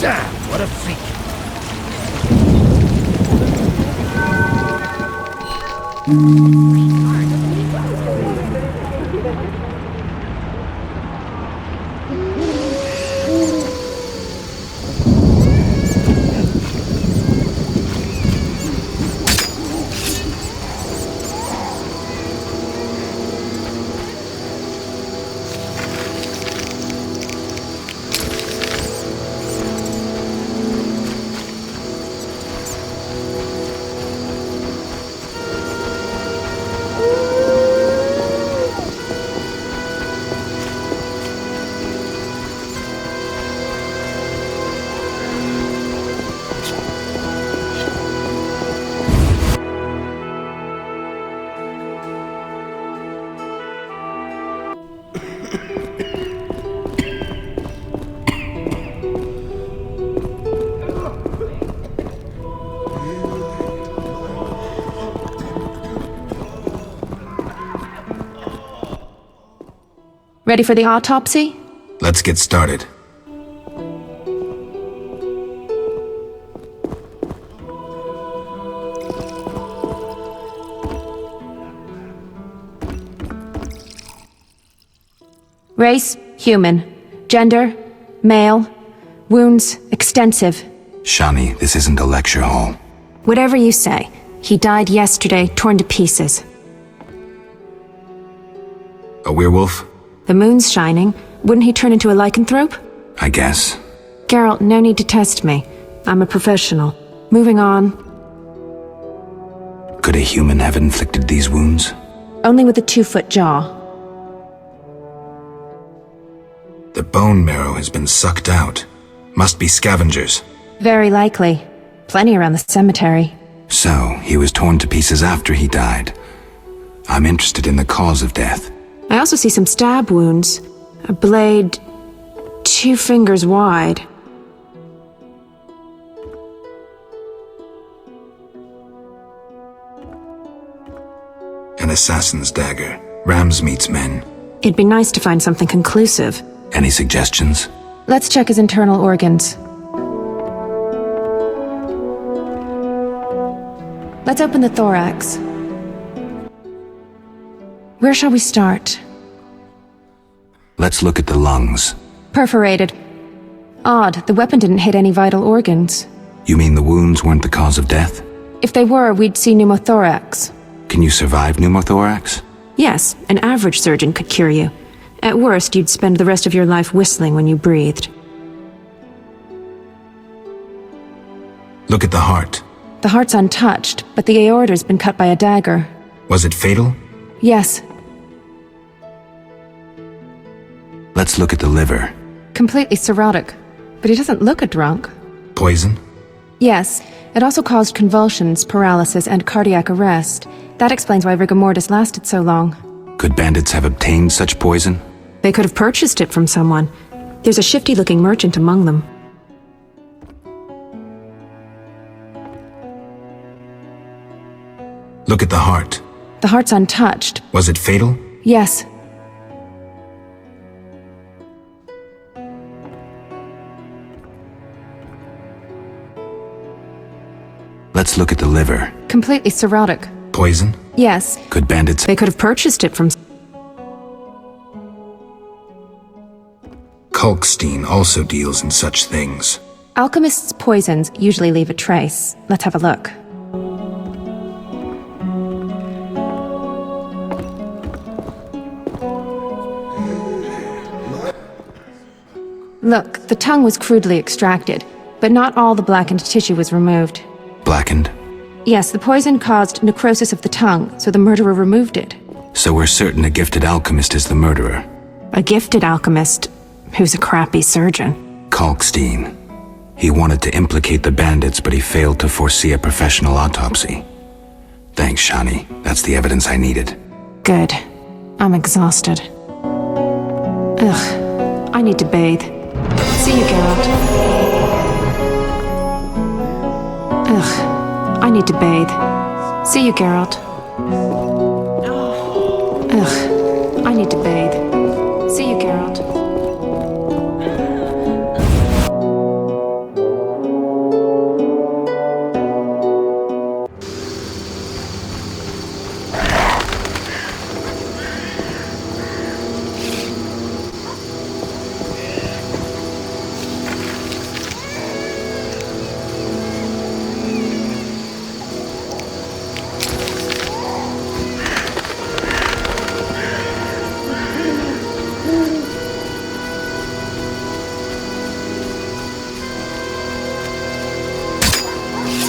Damn, what a freak. Ready for the autopsy? Let's get started. Race, human. Gender, male. Wounds, extensive. Shani, this isn't a lecture hall. Whatever you say. He died yesterday, torn to pieces. A werewolf? The moon's shining. Wouldn't he turn into a lycanthrope? I guess. Geralt, no need to test me. I'm a professional. Moving on. Could a human have inflicted these wounds? Only with a 2-foot jaw. The bone marrow has been sucked out. Must be scavengers. Very likely. Plenty around the cemetery. So, he was torn to pieces after he died. I'm interested in the cause of death. I also see some stab wounds. A blade 2 fingers wide. An assassin's dagger. Rams meets men. It'd be nice to find something conclusive. Any suggestions? Let's check his internal organs. Let's open the thorax. Where shall we start? Let's look at the lungs. Perforated. Odd, the weapon didn't hit any vital organs. You mean the wounds weren't the cause of death? If they were, we'd see pneumothorax. Can you survive pneumothorax? Yes, an average surgeon could cure you. At worst, you'd spend the rest of your life whistling when you breathed. Look at the heart. The heart's untouched, but the aorta's been cut by a dagger. Was it fatal? Yes. Let's look at the liver. Completely cirrhotic, but he doesn't look a drunk. Poison? Yes, it also caused convulsions, paralysis, and cardiac arrest. That explains why rigor mortis lasted so long. Could bandits have obtained such poison? They could have purchased it from someone. There's a shifty-looking merchant among them. Look at the heart. The heart's untouched. Was it fatal? Yes. Let's look at the liver. Completely cirrhotic. Poison? Yes. Could bandits... They could have purchased it from... Kalkstein also deals in such things. Alchemists' poisons usually leave a trace. Let's have a look. Look, the tongue was crudely extracted, but not all the blackened tissue was removed. Blackened? Yes, the poison caused necrosis of the tongue, so the murderer removed it. So we're certain a gifted alchemist is the murderer. A gifted alchemist who's a crappy surgeon. Kalkstein. He wanted to implicate the bandits, but he failed to foresee a professional autopsy. Thanks, Shani. That's the evidence I needed. Good. I'm exhausted. Ugh. I need to bathe. See you, Geralt. Ugh. I need to bathe. See you, Geralt. Ugh. I need to bathe. See you, Geralt.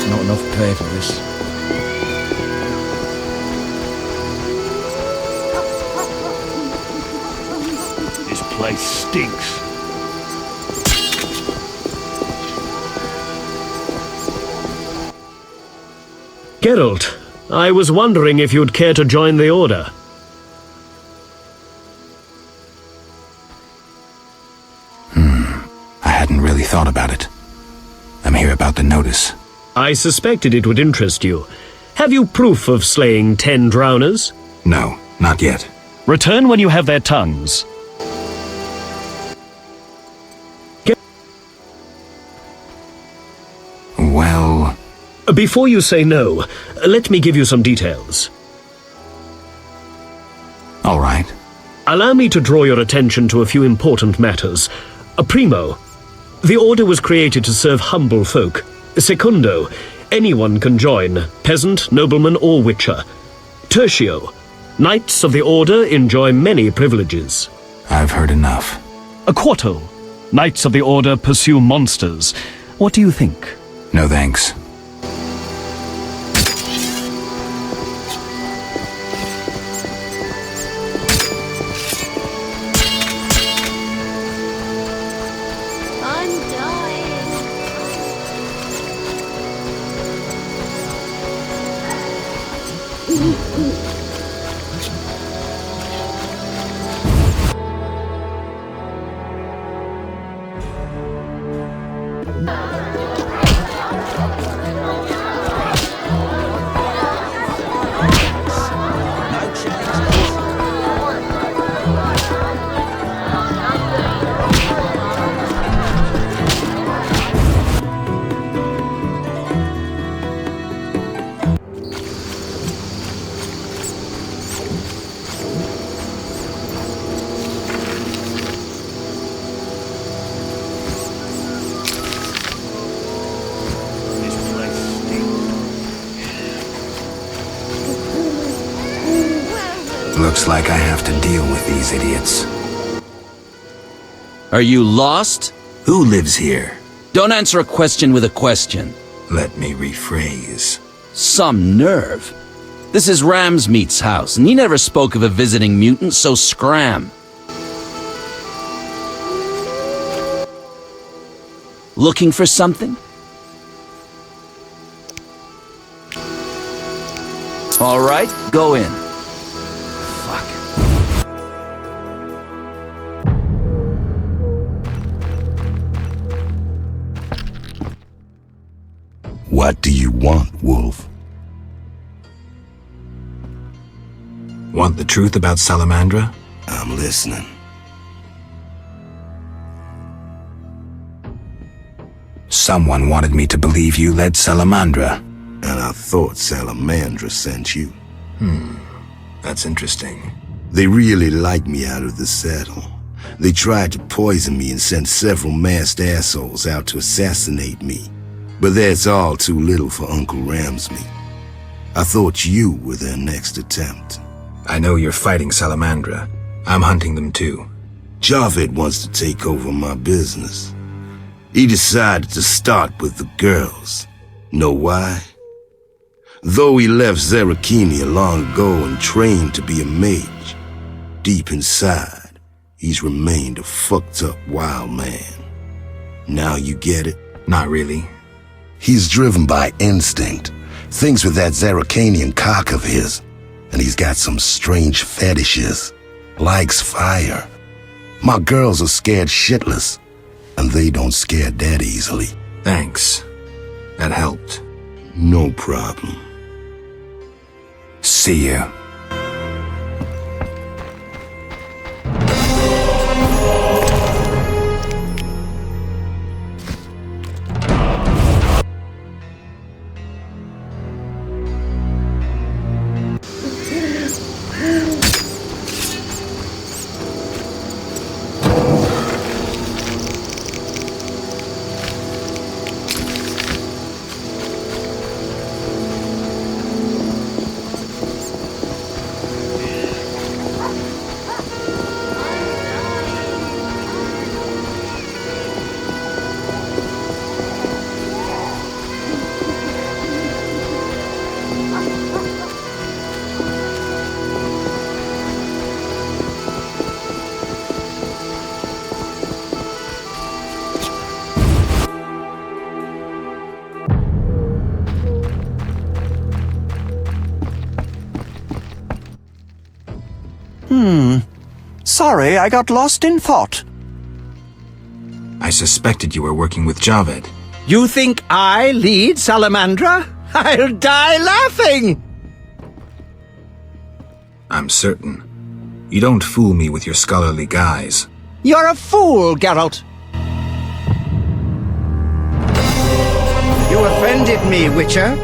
Not enough pay for this. This place stinks. Geralt, I was wondering if you'd care to join the Order. I hadn't really thought about it. I'm here about the notice. I suspected it would interest you. Have you proof of slaying 10 drowners? No, not yet. Return when you have their tongues. well... Before you say no, let me give you some details. All right. Allow me to draw your attention to a few important matters. Primo, the Order was created to serve humble folk. Secundo, anyone can join, peasant, nobleman, or witcher. Tertio, Knights of the Order enjoy many privileges. I've heard enough. Quarto, Knights of the Order pursue monsters. What do you think? No thanks. Looks like I have to deal with these idiots. Are you lost? Who lives here? Don't answer a question with a question. Let me rephrase. Some nerve. This is Ramsmeat's house, and he never spoke of a visiting mutant, so scram. Looking for something? All right, go in. What do you want, Wolf? Want the truth about Salamandra? I'm listening. Someone wanted me to believe you led Salamandra. And I thought Salamandra sent you. That's interesting. They really like me out of the saddle. They tried to poison me and sent several masked assholes out to assassinate me. But that's all too little for Uncle Ramsmeat. I thought you were their next attempt. I know you're fighting Salamandra. I'm hunting them too. Javed wants to take over my business. He decided to start with the girls. Know why? Though he left Zerakenia long ago and trained to be a mage, deep inside, he's remained a fucked up wild man. Now you get it? Not really. He's driven by instinct, thinks with that Zerakanian cock of his, and he's got some strange fetishes, likes fire. My girls are scared shitless, and they don't scare that easily. Thanks. That helped. No problem. See you. Sorry, I got lost in thought. I suspected you were working with Javed. You think I lead Salamandra? I'll die laughing! I'm certain. You don't fool me with your scholarly guise. You're a fool, Geralt. You have offended me, Witcher.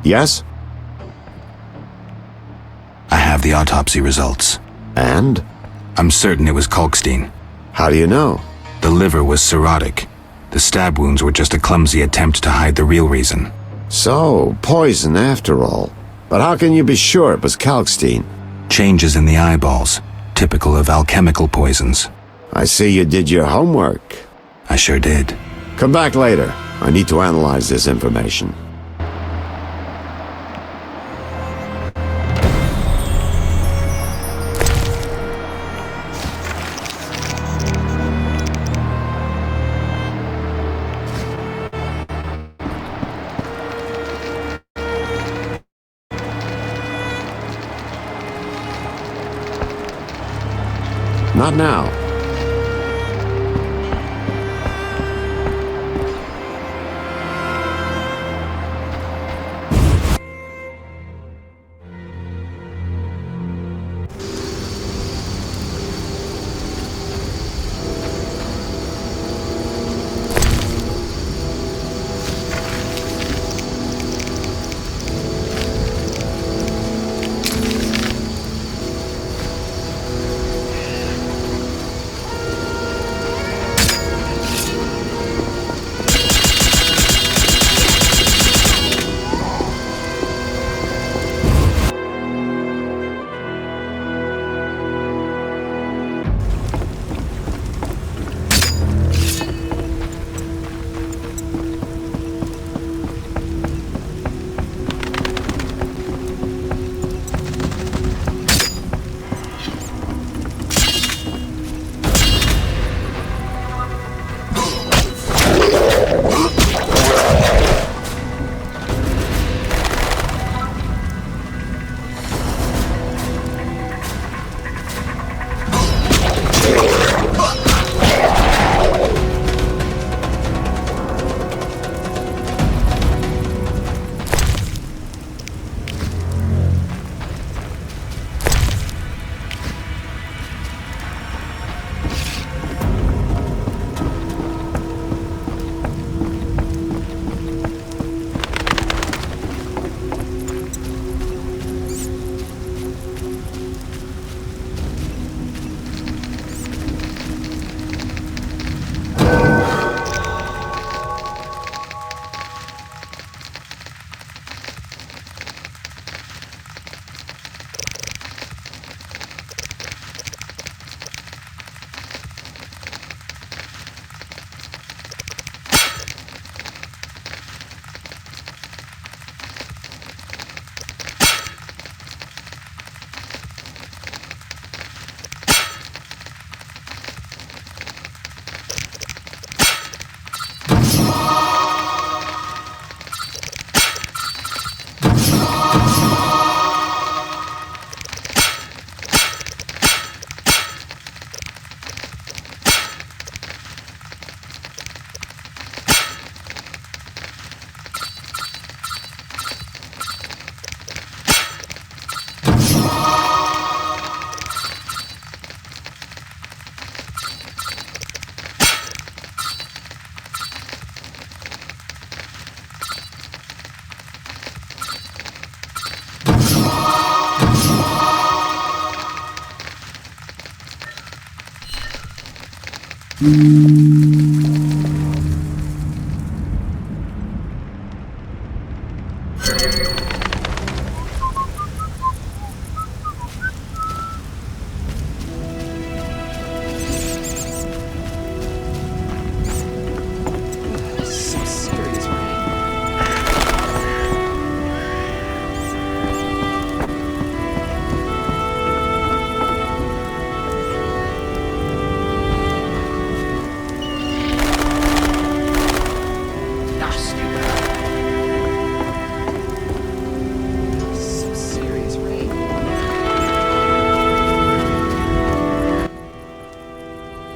Yes? I have the autopsy results. And? I'm certain it was Kalkstein. How do you know? The liver was cirrhotic. The stab wounds were just a clumsy attempt to hide the real reason. So, poison after all. But how can you be sure it was Kalkstein? Changes in the eyeballs, typical of alchemical poisons. I see you did your homework. I sure did. Come back later. I need to analyze this information. Not now.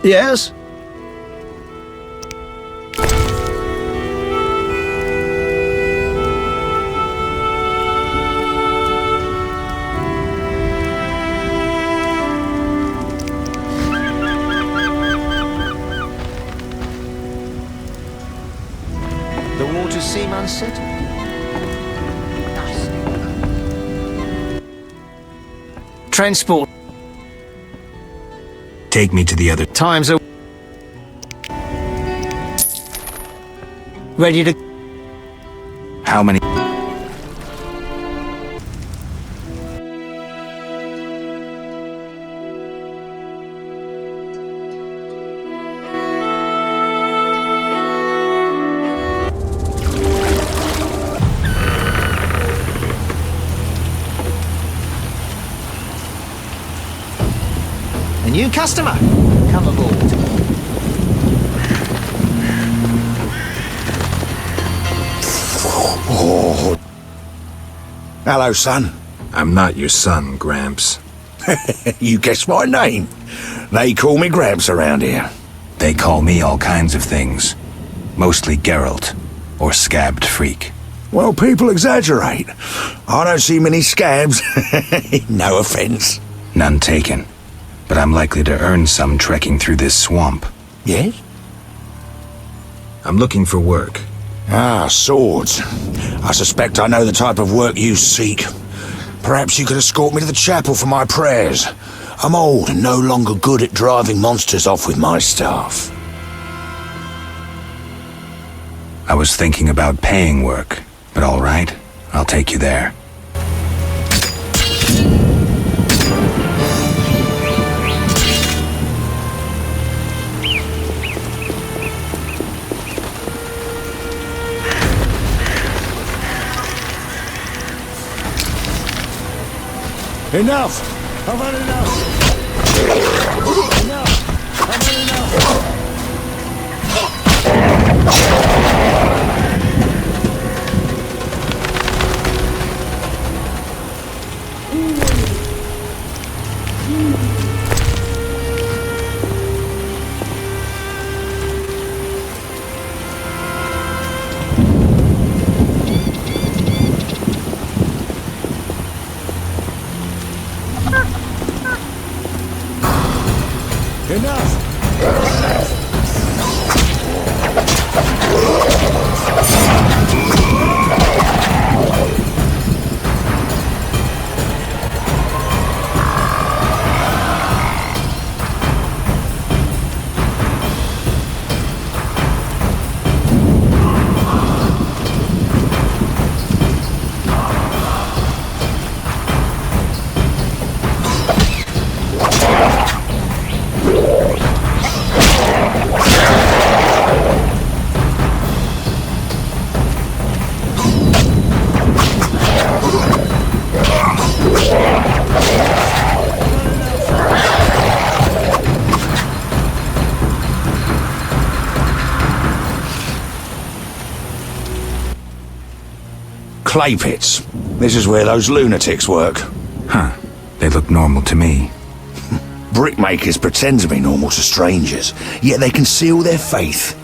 Yes? The waters seem unsettled. Transport. Take me to the other... Times are... Ready to... How many... A new customer. Come aboard. Oh. Hello, son. I'm not your son, Gramps. You guessed my name. They call me Gramps around here. They call me all kinds of things. Mostly Geralt, or Scabbed Freak. Well, people exaggerate. I don't see many scabs. No offense. None taken. But I'm likely to earn some trekking through this swamp. Yes? I'm looking for work. Ah, swords. I suspect I know the type of work you seek. Perhaps you could escort me to the chapel for my prayers. I'm old and no longer good at driving monsters off with my staff. I was thinking about paying work, but all right, I'll take you there. Enough! I've had enough! Enough! I've had enough! Clay pits. This is where those lunatics work. Huh. They look normal to me. Brickmakers pretend to be normal to strangers, yet they conceal their faith.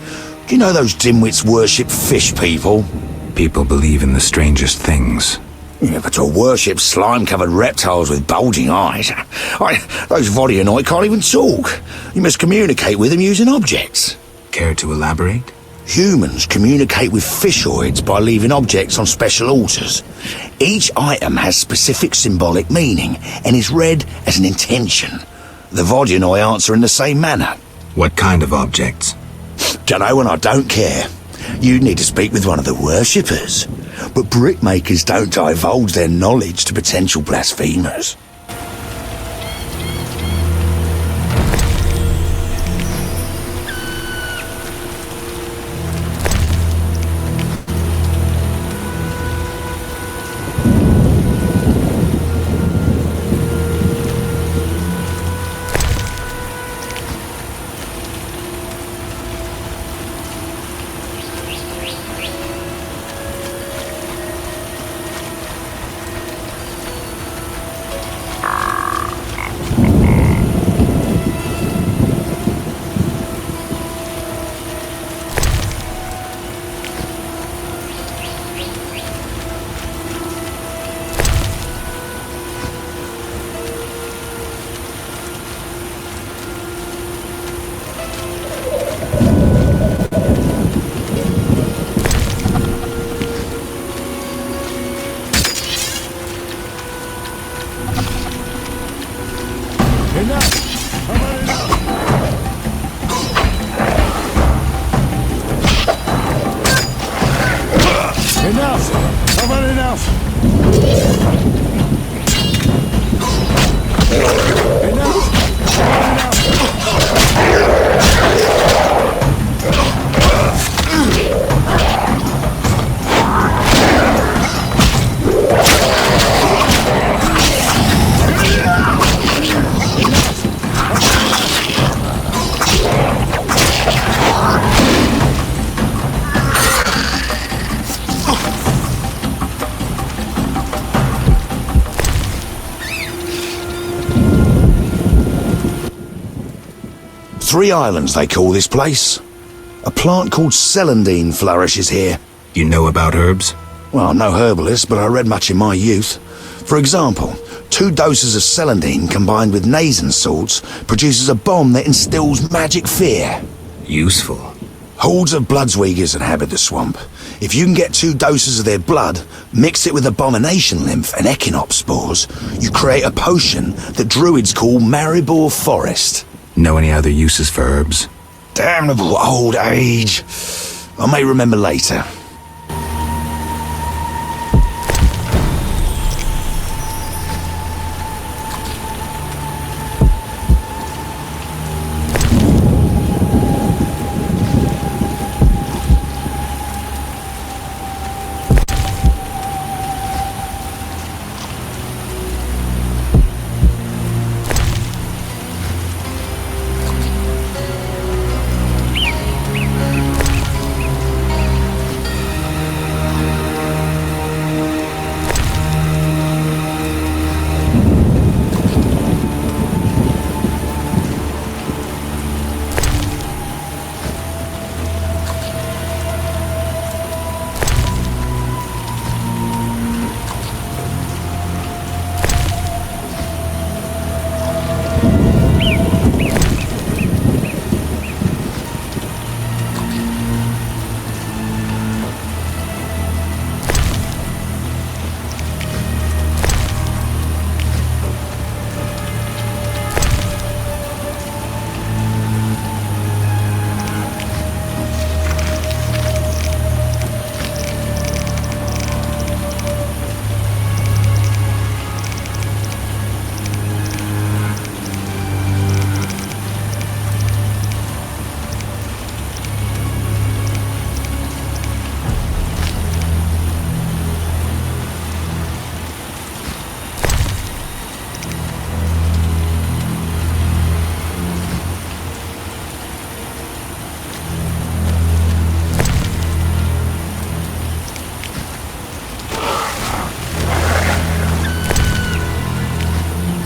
Do you know those dimwits worship fish people? People believe in the strangest things. Yeah, but to worship slime-covered reptiles with bulging eyes. Those Vodyanoi can't even talk. You must communicate with them using objects. Care to elaborate? Humans communicate with fishoids by leaving objects on special altars. Each item has specific symbolic meaning and is read as an intention. The Vodyanoi answer in the same manner. What kind of objects? Dunno, and I don't care. You need to speak with one of the worshippers. But brickmakers don't divulge their knowledge to potential blasphemers. Three Islands, they call this place. A plant called celandine flourishes here. You know about herbs? Well, I'm no herbalist, but I read much in my youth. For example, 2 doses of celandine combined with nasen salts produces a bomb that instills magic fear. Useful. Hordes of Bloodsweegers inhabit the swamp. If you can get 2 doses of their blood, mix it with abomination lymph and echinopsis spores, you create a potion that druids call Maribor Forest. Know any other uses for herbs? Damnable old age. I may remember later.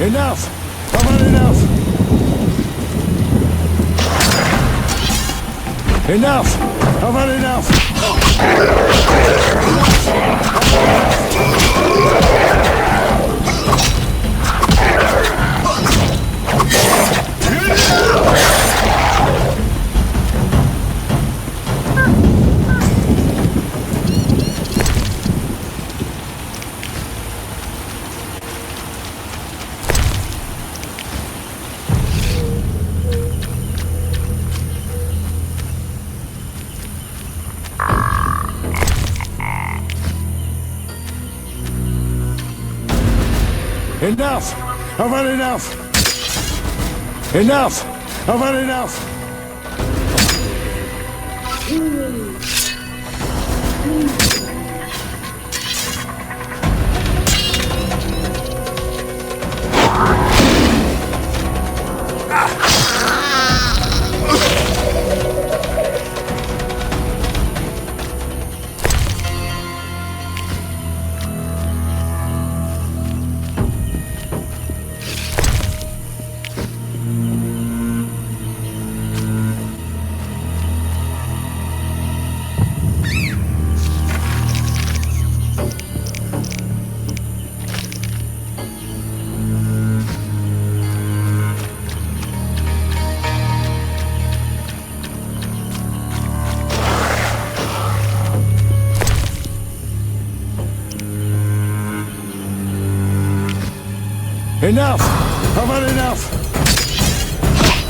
Enough! I've had enough! Enough! I've had enough! Enough! I've had enough! Enough! I've had enough! Enough! I've had enough!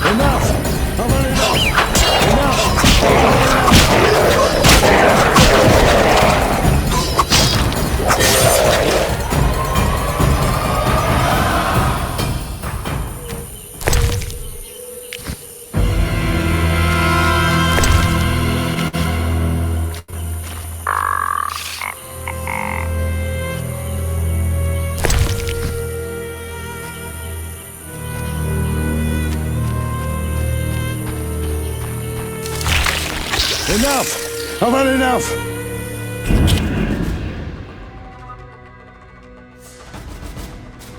Enough! I've had enough! Enough! I've had enough!